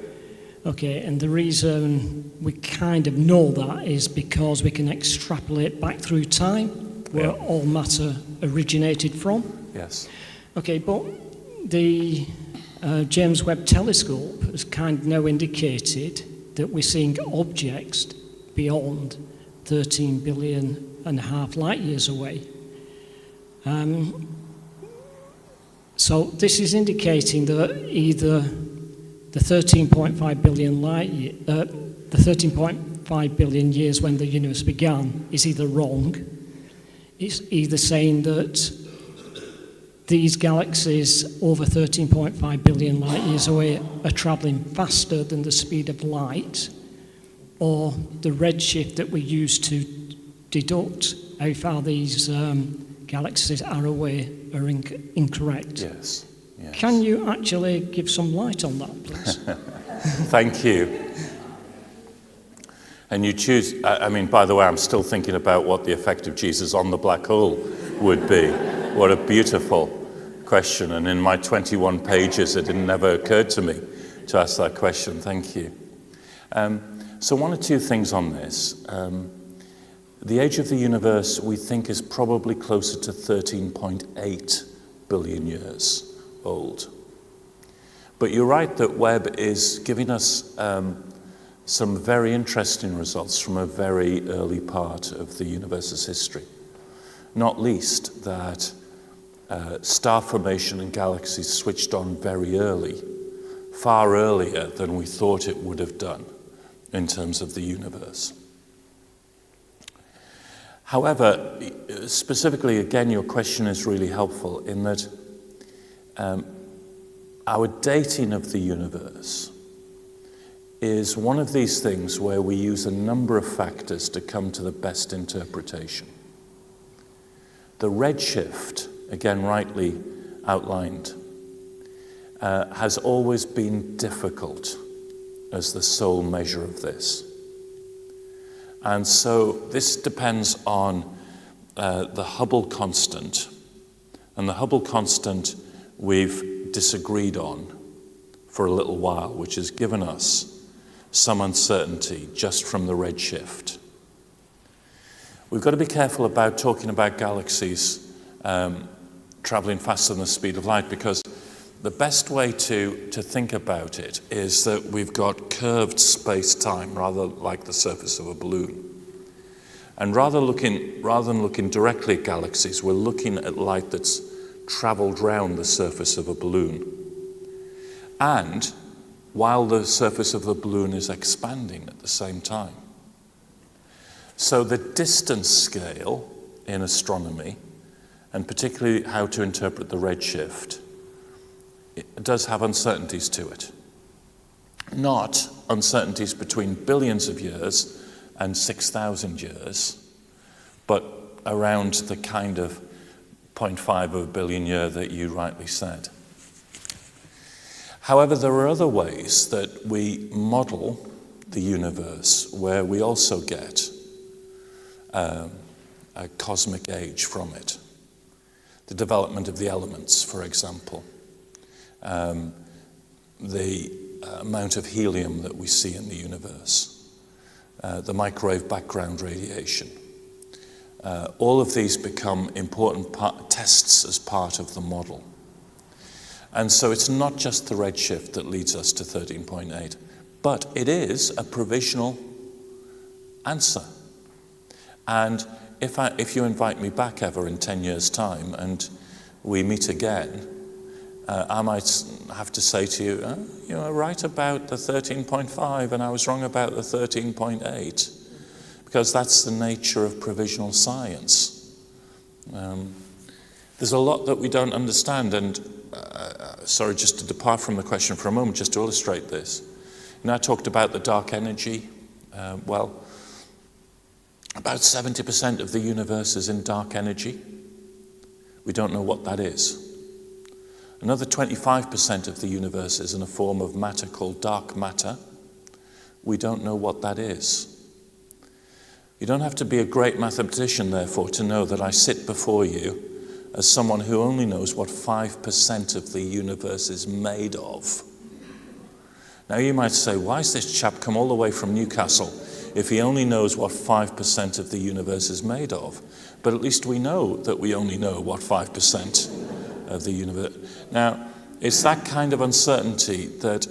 Okay, and the reason we kind of know that is because we can extrapolate back through time where all matter originated from. Yes. Okay, but the James Webb Telescope has kind of now indicated that we're seeing objects beyond 13 billion and a half light years away. So this is indicating that either the 13.5 billion the 13.5 billion years when the universe began is either wrong. It's either saying that these galaxies over 13.5 billion light years away are travelling faster than the speed of light, or the redshift that we use to deduct how far these galaxies are away are incorrect. Yes. Can you actually give some light on that, please? Thank you. And you choose, I mean, by the way, I'm still thinking about what the effect of Jesus on the black hole would be. What a beautiful question. And in my 21 pages, it never occurred to me to ask that question. Thank you. So one or two things on this. The age of the universe, we think, is probably closer to 13.8 billion years old. But you're right that Webb is giving us some very interesting results from a very early part of the universe's history. Not least that star formation and galaxies switched on very early, far earlier than we thought it would have done in terms of the universe. However, specifically, again, your question is really helpful in that our dating of the universe is one of these things where we use a number of factors to come to the best interpretation. The redshift, again rightly outlined, has always been difficult as the sole measure of this. And so this depends on the Hubble constant. And the Hubble constant we've disagreed on for a little while, which has given us some uncertainty just from the redshift. We've got to be careful about talking about galaxies traveling faster than the speed of light, because the best way to think about it is that we've got curved space-time, rather like the surface of a balloon. And rather than looking directly at galaxies, we're looking at light that's traveled round the surface of a balloon. And while the surface of the balloon is expanding at the same time. So the distance scale in astronomy, and particularly how to interpret the redshift, it does have uncertainties to it. Not uncertainties between billions of years and 6,000 years, but around the kind of 0.5 of a billion year that you rightly said. However, there are other ways that we model the universe where we also get a cosmic age from it. The development of the elements, for example. The amount of helium that we see in the universe. The microwave background radiation. All of these become important tests as part of the model. And so it's not just the redshift that leads us to 13.8, but it is a provisional answer. And if you invite me back ever in 10 years' time and we meet again, I might have to say to you, you were right about the 13.5 and I was wrong about the 13.8. because that's the nature of provisional science. There's a lot that we don't understand, and sorry, just to depart from the question for a moment, just to illustrate this. I talked about the dark energy. Well, about 70% of the universe is in dark energy. We don't know what that is. Another 25% of the universe is in a form of matter called dark matter. We don't know what that is. You don't have to be a great mathematician, therefore, to know that I sit before you as someone who only knows what 5% of the universe is made of. Now you might say, why has this chap come all the way from Newcastle if he only knows what 5% of the universe is made of? But at least we know that we only know what 5% of the universe. Now, it's that kind of uncertainty that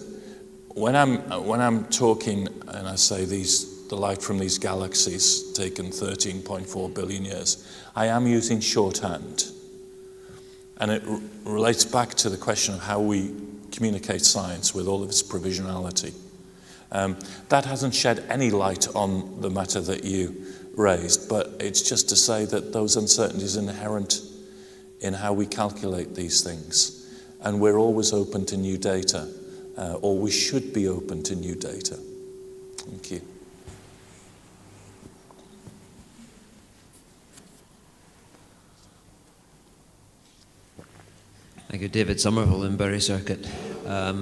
when I'm talking and I say the light from these galaxies taken 13.4 billion years, I am using shorthand. And it relates back to the question of how we communicate science with all of its provisionality. That hasn't shed any light on the matter that you raised, but it's just to say that those uncertainties are inherent in how we calculate these things. And we're always open to new data, or we should be open to new data. Thank you. Thank you, David Somerville in Bury Circuit. I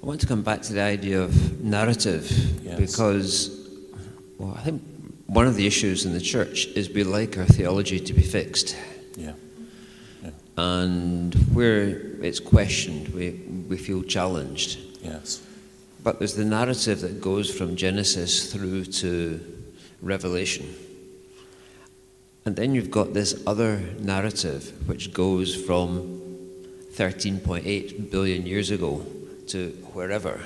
want to come back to the idea of narrative, yes, because I think one of the issues in the church is we like our theology to be fixed. Yeah. And where it's questioned, we feel challenged. Yes. But there's the narrative that goes from Genesis through to Revelation. And then you've got this other narrative which goes from 13.8 billion years ago to wherever.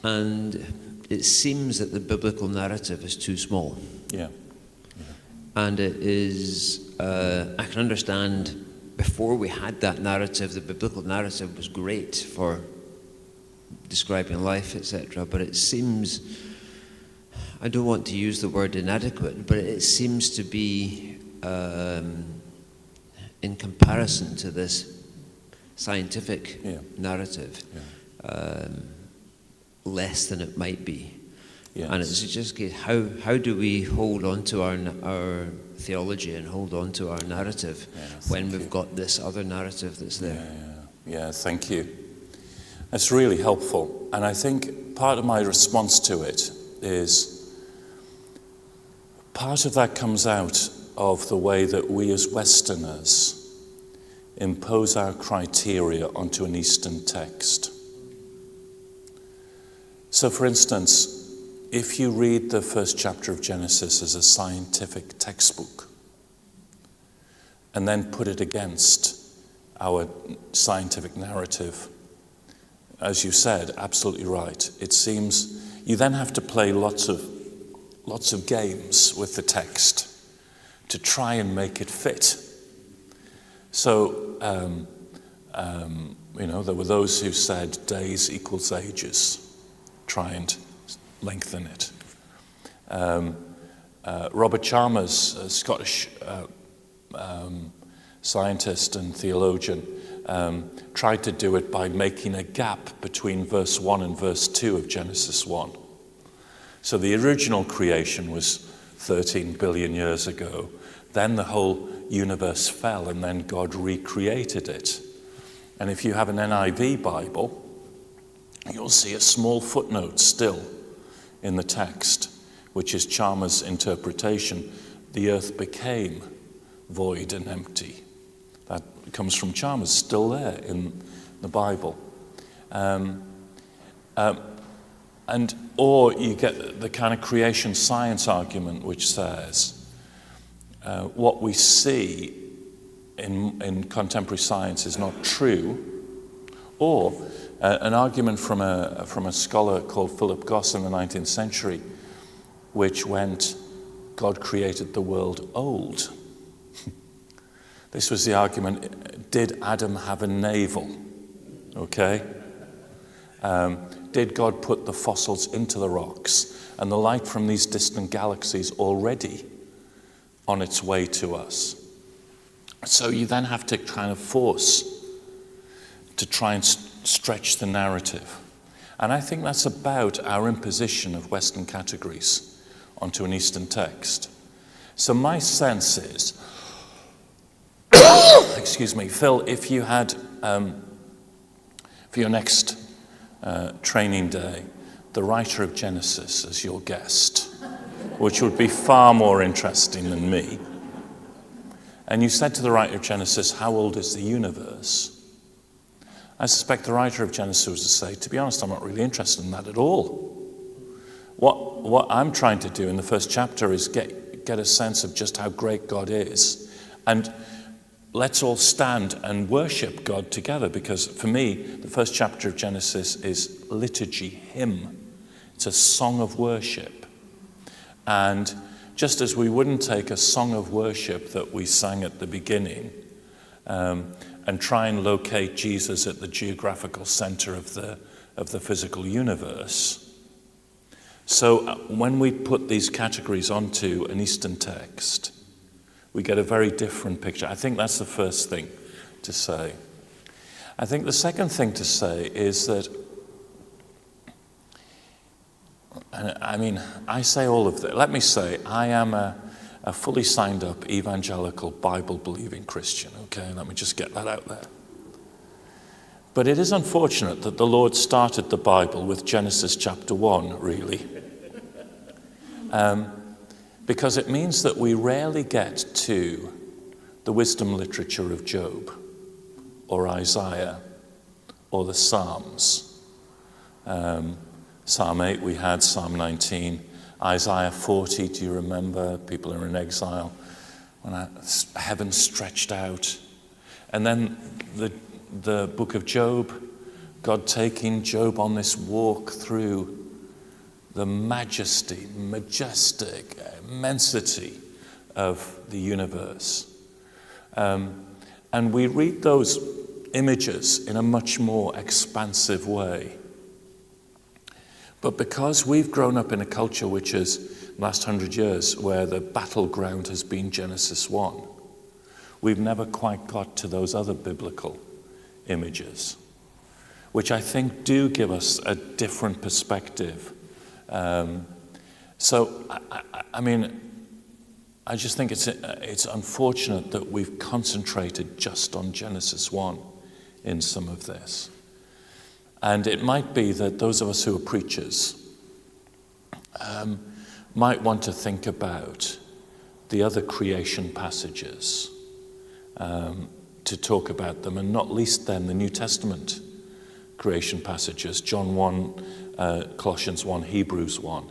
And it seems that the biblical narrative is too small. Yeah. And it is, I can understand before we had that narrative, the biblical narrative was great for describing life, etc. But it seems, I don't want to use the word inadequate, but it seems to be, in comparison to this scientific narrative, less than it might be. Yes. And it's just how do we hold on to our theology and hold on to our narrative when we've got this other narrative that's there? Yeah, thank you. That's really helpful. And I think part of my response to it is part of that comes out of the way that we as Westerners impose our criteria onto an Eastern text. So, for instance, if you read the first chapter of Genesis as a scientific textbook and then put it against our scientific narrative, as you said, absolutely right, it seems you then have to play lots of games with the text to try and make it fit. So, there were those who said days equals ages. Try and lengthen it. Robert Chalmers, a Scottish scientist and theologian, tried to do it by making a gap between verse 1 and verse 2 of Genesis 1. So the original creation was 13 billion years ago. Then the whole universe fell, and then God recreated it. And if you have an NIV Bible, you'll see a small footnote still in the text, which is Chalmers' interpretation. The earth became void and empty. That comes from Chalmers, still there in the Bible. Or you get the kind of creation science argument which says what we see in contemporary science is not true, or an argument from a scholar called Philip Goss in the 19th century, which went, God created the world old. This was the argument, did Adam have a navel? Okay? did God put the fossils into the rocks and the light from these distant galaxies already on its way to us? So you then have to kind of force to try and stretch the narrative. And I think that's about our imposition of Western categories onto an Eastern text. So my sense is, excuse me, Phil, if you had, for your next training day, the writer of Genesis as your guest, which would be far more interesting than me, and you said to the writer of Genesis, how old is the universe? I suspect the writer of Genesis would say, to be honest, I'm not really interested in that at all. What I'm trying to do in the first chapter is get a sense of just how great God is. And let's all stand and worship God together, because for me, the first chapter of Genesis is liturgy, hymn. It's a song of worship. And just as we wouldn't take a song of worship that we sang at the beginning and try and locate Jesus at the geographical center of the physical universe. So when we put these categories onto an Eastern text, we get a very different picture. I think that's the first thing to say. I think the second thing to say is that, I mean, I say all of that. Let me say, I am a fully signed up evangelical Bible-believing Christian, okay? Let me just get that out there. But it is unfortunate that the Lord started the Bible with Genesis chapter 1, really. Because it means that we rarely get to the wisdom literature of Job or Isaiah or the Psalms. Psalm 8 we had, Psalm 19, Isaiah 40, do you remember? People are in exile. When heaven stretched out. And then the book of Job, God taking Job on this walk through the majesty, majestic immensity of the universe. And we read those images in a much more expansive way. But because we've grown up in a culture which is, last 100 years, where the battleground has been Genesis 1, we've never quite got to those other biblical images, which I think do give us a different perspective. So, I mean, I just think it's unfortunate that we've concentrated just on Genesis 1 in some of this. And it might be that those of us who are preachers might want to think about the other creation passages to talk about them, and not least then the New Testament creation passages, John 1, Colossians 1, Hebrews 1,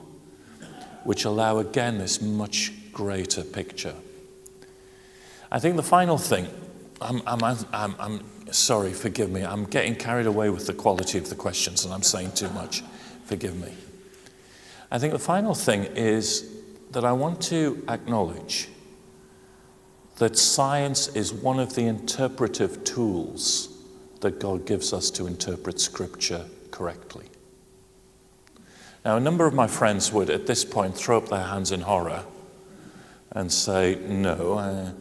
which allow again this much greater picture. I think the final thing, I'm sorry, forgive me, I'm getting carried away with the quality of the questions and I'm saying too much, forgive me. I think the final thing is that I want to acknowledge that science is one of the interpretive tools that God gives us to interpret Scripture correctly. Now, a number of my friends would, at this point, throw up their hands in horror and say, no,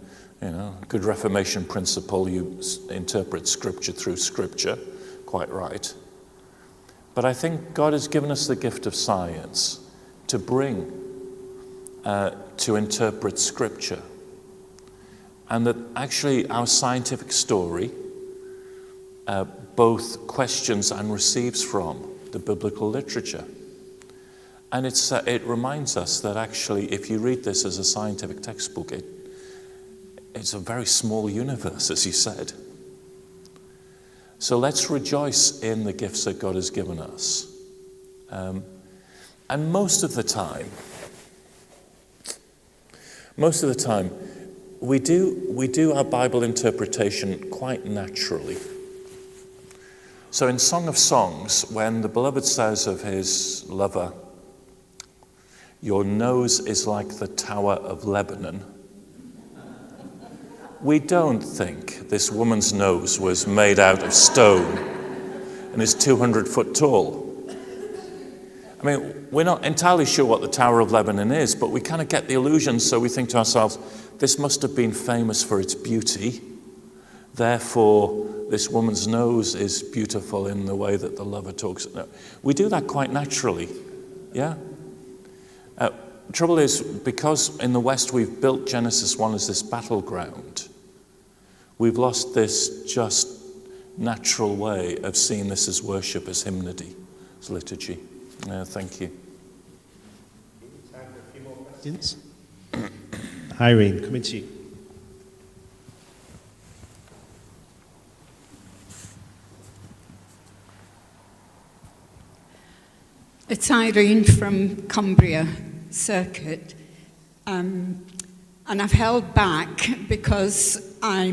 good Reformation principle, you interpret Scripture through Scripture, quite right. But I think God has given us the gift of science to bring, to interpret Scripture. And that actually our scientific story both questions and receives from the biblical literature. And it reminds us that actually, if you read this as a scientific textbook, it's a very small universe, as you said. So let's rejoice in the gifts that God has given us. And most of the time, we do our Bible interpretation quite naturally. So in Song of Songs, when the beloved says of his lover, "Your nose is like the Tower of Lebanon," we don't think this woman's nose was made out of stone and is 200 foot tall. I mean, we're not entirely sure what the Tower of Lebanon is, but we kind of get the illusion, so we think to ourselves, this must have been famous for its beauty. Therefore, this woman's nose is beautiful in the way that the lover talks. We do that quite naturally, yeah? Trouble is, because in the West we've built Genesis 1 as this battleground, we've lost this just natural way of seeing this as worship, as hymnody, as liturgy. Thank you. Time for a few more questions. Irene, coming to you. It's Irene from Cumbria Circuit, and I've held back because I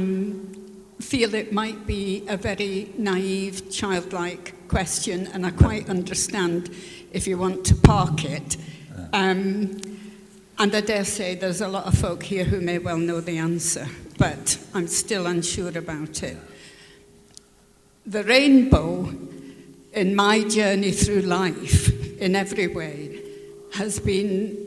feel it might be a very naive, childlike question, and I quite understand if you want to park it. And I dare say there's a lot of folk here who may well know the answer, but I'm still unsure about it. The rainbow, in my journey through life, in every way, has been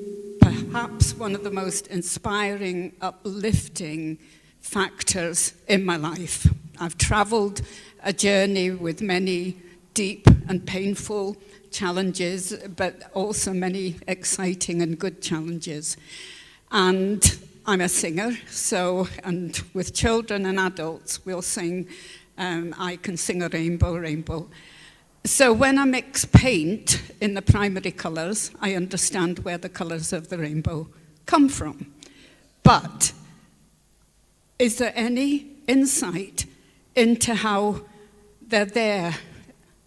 perhaps one of the most inspiring, uplifting factors in my life. I've traveled a journey with many deep and painful challenges, but also many exciting and good challenges. And I'm a singer, and with children and adults, we'll sing, I Can Sing a Rainbow, Rainbow. So when I mix paint in the primary colours, I understand where the colours of the rainbow come from. But is there any insight into how they're there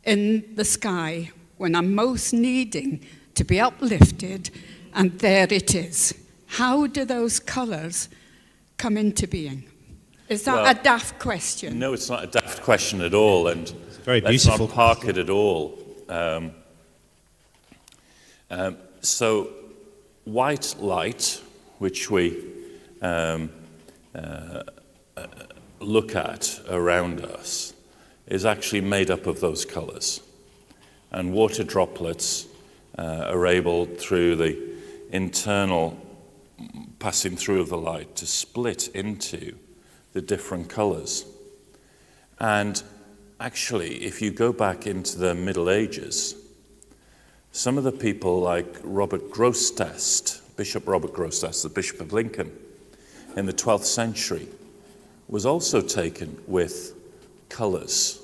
in the sky when I'm most needing to be uplifted, and there it is? How do those colours come into being? Is that a daft question? No, it's not a daft question at all, and very let's beautiful. not park it at all. So, white light, which we look at around us, is actually made up of those colours. And water droplets are able, through the internal passing through of the light, to split into the different colours. And actually, if you go back into the Middle Ages, some of the people like Robert Grosseteste, Bishop Robert Grosseteste, the Bishop of Lincoln, in the 12th century, was also taken with colours.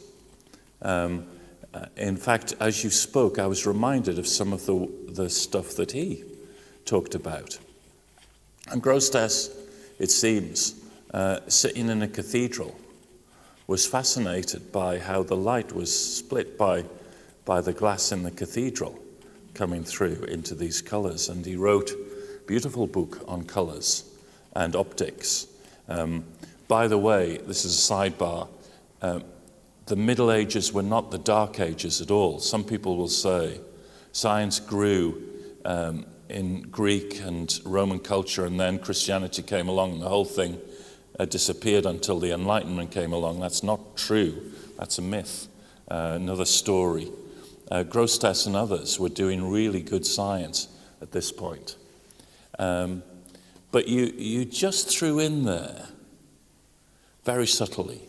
In fact, as you spoke, I was reminded of some of the stuff that he talked about. And Grosseteste, it seems, sitting in a cathedral, was fascinated by how the light was split by the glass in the cathedral coming through into these colours. And he wrote a beautiful book on colours and optics. By the way, this is a sidebar, the Middle Ages were not the Dark Ages at all. Some people will say science grew in Greek and Roman culture, and then Christianity came along and the whole thing disappeared until the Enlightenment came along. That's not true. That's a myth, another story. Grosseteste and others were doing really good science at this point. But you just threw in there, very subtly,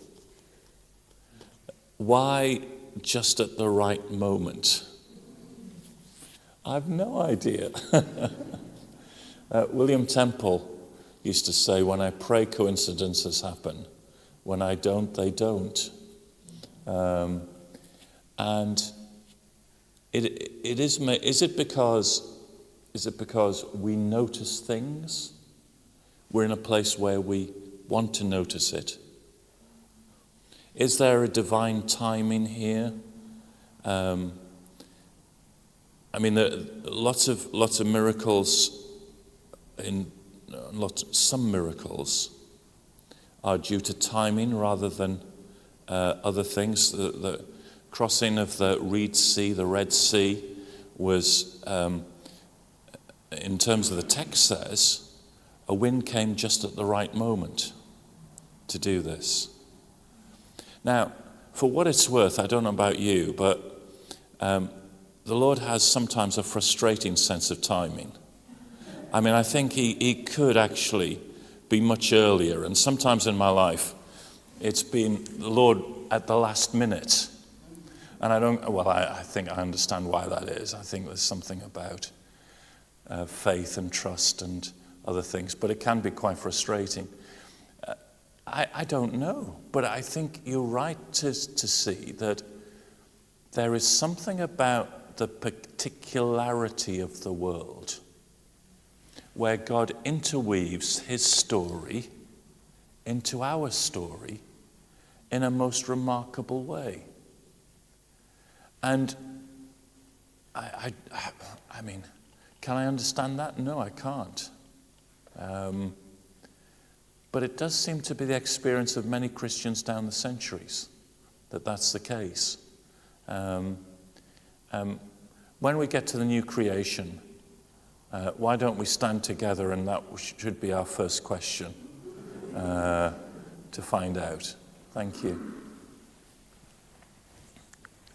why just at the right moment? I've no idea. William Temple used to say, when I pray, coincidences happen. When I don't, they don't. And is it because we notice things? We're in a place where we want to notice it. Is there a divine timing here? I mean, there are lots of miracles. Some miracles are due to timing rather than other things. The crossing of the Red Sea, was, in terms of the text says, a wind came just at the right moment to do this. Now, for what it's worth, I don't know about you, but the Lord has sometimes a frustrating sense of timing. I mean, I think he could actually be much earlier. And sometimes in my life, it's been the Lord at the last minute. And I think I understand why that is. I think there's something about faith and trust and other things. But it can be quite frustrating. I don't know. But I think you're right to see that there is something about the particularity of the world where God interweaves his story into our story in a most remarkable way. And I mean, can I understand that? No, I can't. But it does seem to be the experience of many Christians down the centuries that that's the case. When we get to the new creation, why don't we stand together, and that should be our first question to find out. Thank you.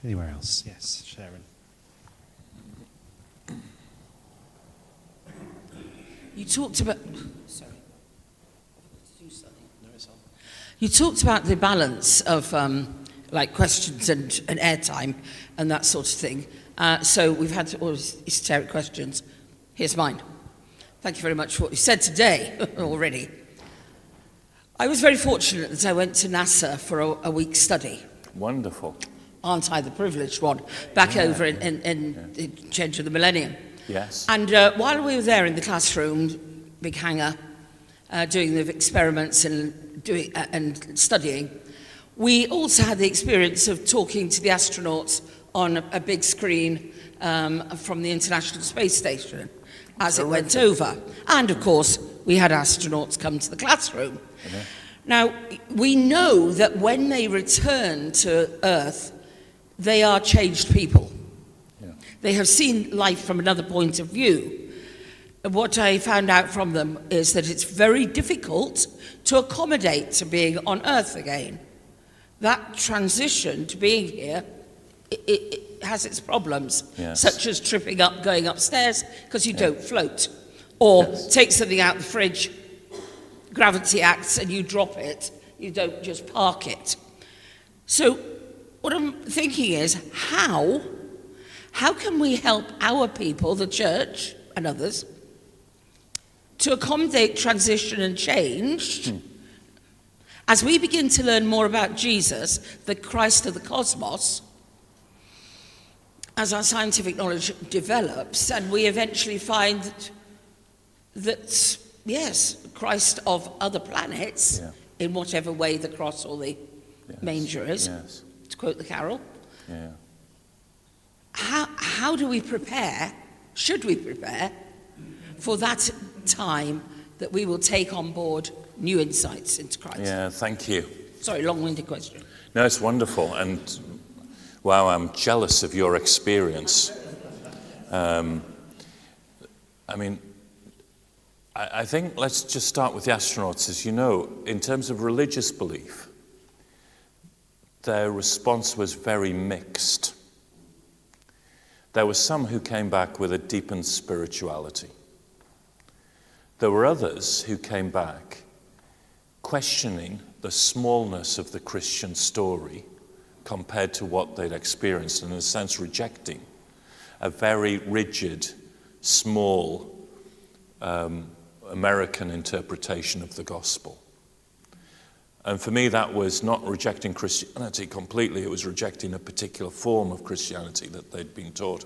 Anywhere else? Yes, Sharon. You talked about... Sorry. You talked about the balance of like questions and airtime and that sort of thing. So we've had all these esoteric questions. Here's mine. Thank you very much for what you said today already. I was very fortunate that I went to NASA for a week's study. Wonderful. Aren't I the privileged one? Back over in the change of the millennium. Yes. And while we were there in the classroom, big hangar, doing the experiments and studying, we also had the experience of talking to the astronauts on a big screen from the International Space Station as it went over. And of course, we had astronauts come to the classroom. Mm-hmm. Now, we know that when they return to Earth, they are changed people. Yeah. They have seen life from another point of view. What I found out from them is that it's very difficult to accommodate to being on Earth again. That transition to being here, it has its problems, yes. Such as tripping up, going upstairs, because you don't float. Or take something out of the fridge, gravity acts and you drop it. You don't just park it. So what I'm thinking is, how can we help our people, the church and others, to accommodate transition and change as we begin to learn more about Jesus, the Christ of the cosmos, as our scientific knowledge develops, and we eventually find that, yes, Christ of other planets, in whatever way the cross or the manger is, to quote the carol. Yeah. How do we prepare, should we prepare, for that time that we will take on board new insights into Christ? Yeah, thank you. Sorry, long-winded question. No, it's wonderful, and wow, I'm jealous of your experience. I think let's just start with the astronauts. As you know, in terms of religious belief, their response was very mixed. There were some who came back with a deepened spirituality. There were others who came back questioning the smallness of the Christian story compared to what they'd experienced, and in a sense rejecting a very rigid, small American interpretation of the gospel. And for me, that was not rejecting Christianity completely, it was rejecting a particular form of Christianity that they'd been taught.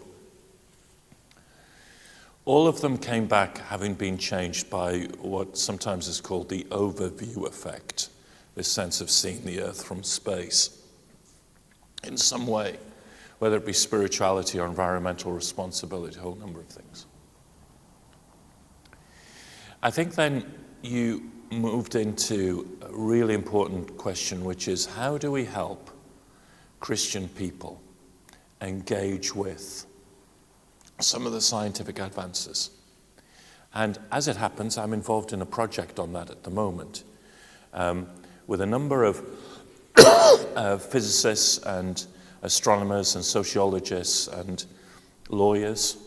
All of them came back having been changed by what sometimes is called the overview effect, this sense of seeing the earth from space in some way, whether it be spirituality or environmental responsibility, a whole number of things. I think then you moved into a really important question, which is how do we help Christian people engage with some of the scientific advances? And as it happens, I'm involved in a project on that at the moment with a number of physicists and astronomers and sociologists and lawyers,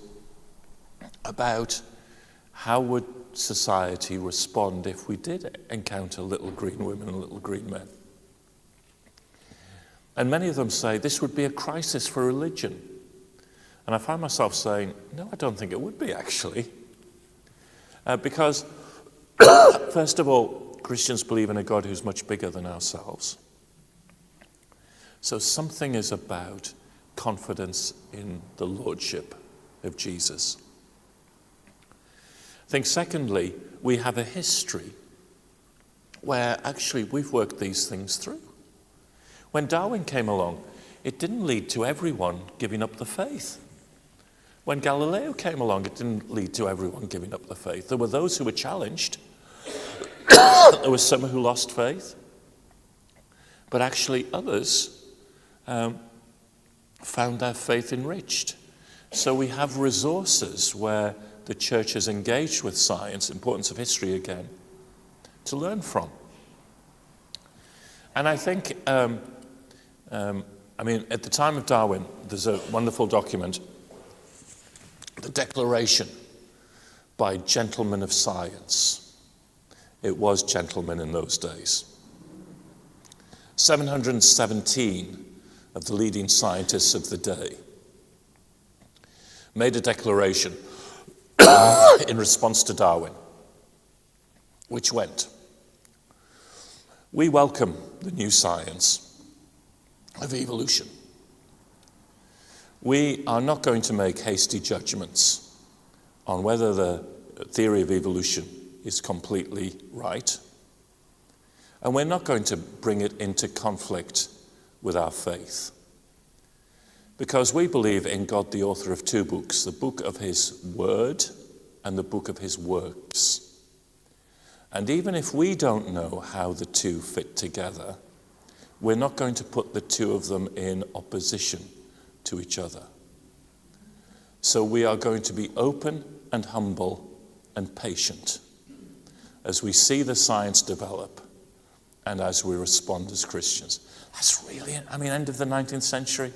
about how would society respond if we did encounter little green women and little green men. And many of them say this would be a crisis for religion. And I find myself saying, no, I don't think it would be, actually. Because, first of all, Christians believe in a God who's much bigger than ourselves. So something is about confidence in the lordship of Jesus. I think, secondly, we have a history where actually we've worked these things through. When Darwin came along, it didn't lead to everyone giving up the faith. When Galileo came along, it didn't lead to everyone giving up the faith. There were those who were challenged. There were some who lost faith. But actually others found their faith enriched. So we have resources where the church has engaged with science, importance of history again, to learn from. And I think, at the time of Darwin, there's a wonderful document, the Declaration by Gentlemen of Science. It was gentlemen in those days. 717 of the leading scientists of the day made a declaration in response to Darwin, which went, "We welcome the new science of evolution. We are not going to make hasty judgments on whether the theory of evolution is completely right, and we're not going to bring it into conflict with our faith, because we believe in God, the author of two books, the book of his word and the book of his works. And even if we don't know how the two fit together, we're not going to put the two of them in opposition to each other. So we are going to be open and humble and patient as we see the science develop and as we respond as Christians." That's really, end of the 19th century.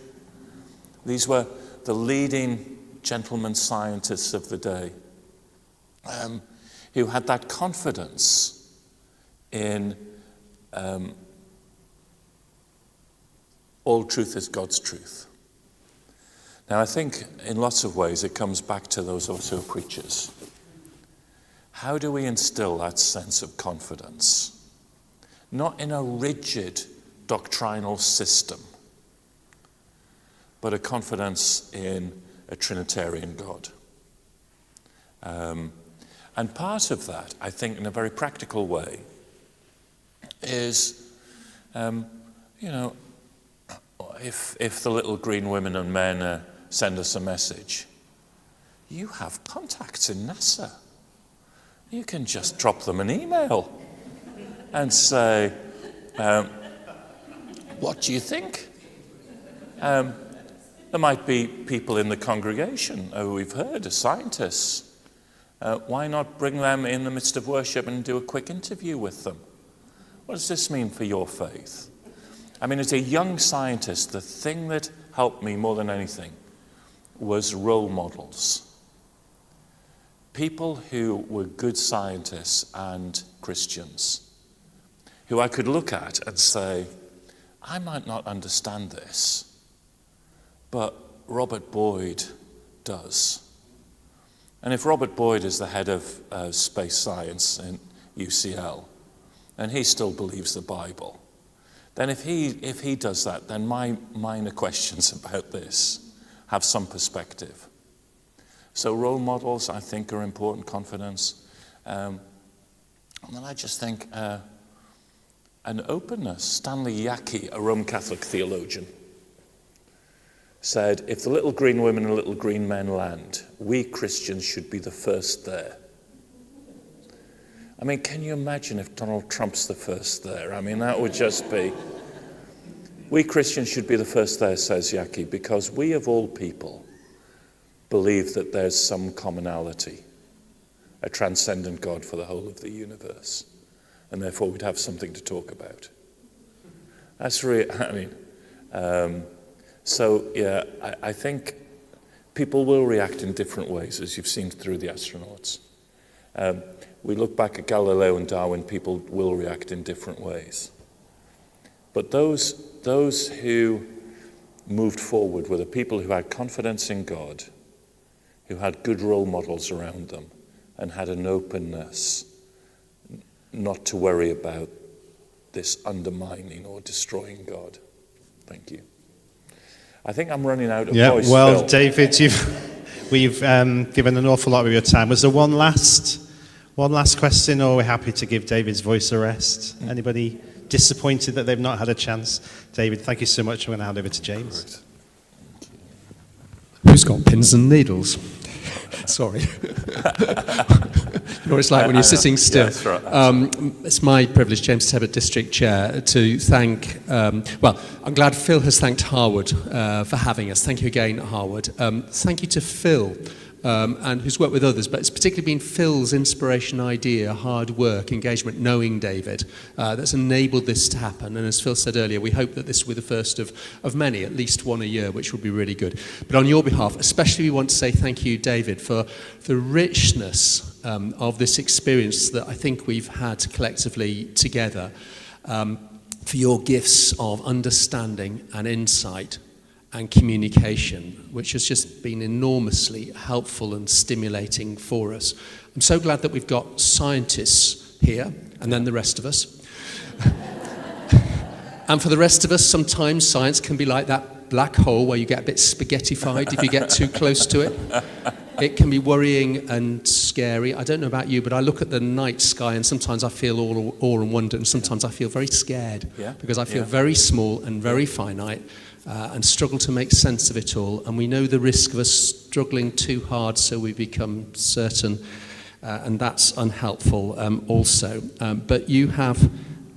These were the leading gentlemen scientists of the day, who had that confidence in all truth is God's truth. Now, I think in lots of ways it comes back to those of us who are preachers. How do we instill that sense of confidence? Not in a rigid doctrinal system, but a confidence in a Trinitarian God. And part of that, I think, in a very practical way, is, if the little green women and men send us a message, you have contacts in NASA. You can just drop them an email and say, what do you think? There might be people in the congregation who we've heard are scientists. Why not bring them in the midst of worship and do a quick interview with them? What does this mean for your faith? As a young scientist, the thing that helped me more than anything was role models. People who were good scientists and Christians, who I could look at and say, I might not understand this, but Robert Boyd does. And if Robert Boyd is the head of space science in UCL, and he still believes the Bible, then if he does that, then my minor questions about this have some perspective. So role models, I think, are important, confidence. And then I just think an openness. Stanley Yackey, a Roman Catholic theologian, said, if the little green women and little green men land, we Christians should be the first there. Can you imagine if Donald Trump's the first there? That would just be... We Christians should be the first there, says Yackey, because we of all people believe that there's some commonality, a transcendent God for the whole of the universe, and therefore we'd have something to talk about. That's really, I think people will react in different ways, as you've seen through the astronauts. We look back at Galileo and Darwin, people will react in different ways. But those who moved forward were the people who had confidence in God, who had good role models around them, and had an openness not to worry about this undermining or destroying God. Thank you. I think I'm running out of voice. Well, Phil. David, we've given an awful lot of your time. Was there one last question, or are we happy to give David's voice a rest? Anybody disappointed that they've not had a chance? David, thank you so much. I'm going to hand over to James. Who's got pins and needles? Sorry. You know what it's like when you're sitting still. Yeah, that's right. It's my privilege, James Tebbett, District Chair, to thank, I'm glad Phil has thanked Harwood for having us. Thank you again, Harwood. Thank you to Phil, and who's worked with others, but it's particularly been Phil's inspiration, idea, hard work, engagement, knowing David, that's enabled this to happen. And as Phil said earlier, we hope that this will be the first of many, at least one a year, which would be really good. But on your behalf, especially we want to say thank you, David, for the richness of this experience that I think we've had collectively together, for your gifts of understanding and insight and communication, which has just been enormously helpful and stimulating for us. I'm so glad that we've got scientists here, and then the rest of us. And for the rest of us, sometimes science can be like that black hole where you get a bit spaghettified if you get too close to it. It can be worrying and scary. I don't know about you, but I look at the night sky and sometimes I feel awe and wonder, and sometimes I feel very scared because I feel very small and very finite. And struggle to make sense of it all. And we know the risk of us struggling too hard, so we become certain, and that's unhelpful also. But you have,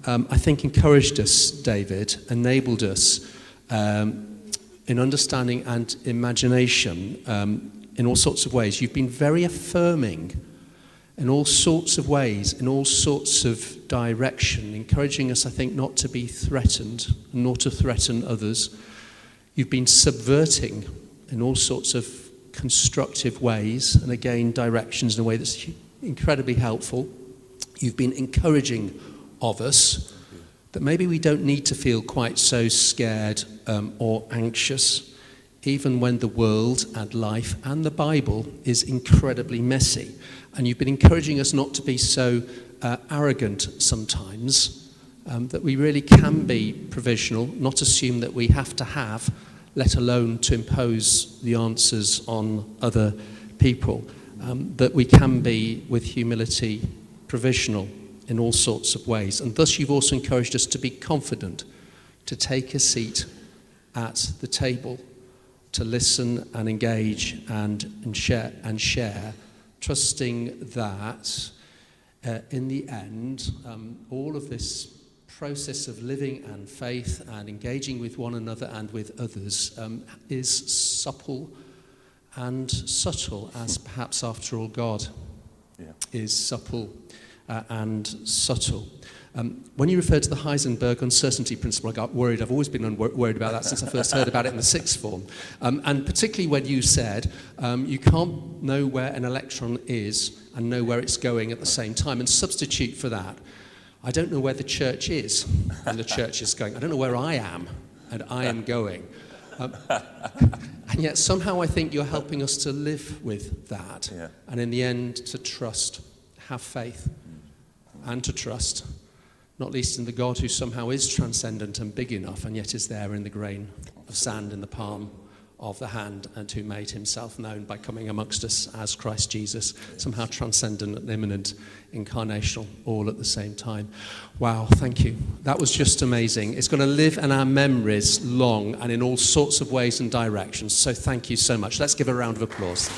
I think, encouraged us, David, enabled us in understanding and imagination in all sorts of ways. You've been very affirming in all sorts of ways, in all sorts of direction, encouraging us, I think, not to be threatened, nor to threaten others. You've been subverting in all sorts of constructive ways, and again, directions in a way that's incredibly helpful. You've been encouraging of us that maybe we don't need to feel quite so scared or anxious, even when the world and life and the Bible is incredibly messy. And you've been encouraging us not to be so arrogant sometimes, that we really can be provisional, not assume that we have to have, let alone to impose the answers on other people, that we can be, with humility, provisional in all sorts of ways. And thus you've also encouraged us to be confident, to take a seat at the table, to listen and engage and share, trusting that in the end, all of this process of living and faith and engaging with one another and with others is supple and subtle, as perhaps after all God is supple and subtle. When you referred to the Heisenberg uncertainty principle, I got worried. I've always been worried about that since I first heard about it in the sixth form. And particularly when you said you can't know where an electron is and know where it's going at the same time, and substitute for that, I don't know where the church is and the church is going. I don't know where I am and I am going. And yet somehow I think you're helping us to live with that. And in the end, to trust, have faith, and to trust, not least in the God who somehow is transcendent and big enough and yet is there in the grain of sand in the palm of the hand, and who made himself known by coming amongst us as Christ Jesus, somehow transcendent and immanent, incarnational, all at the same time. Wow, thank you. That was just amazing. It's going to live in our memories long and in all sorts of ways and directions. So thank you so much. Let's give a round of applause.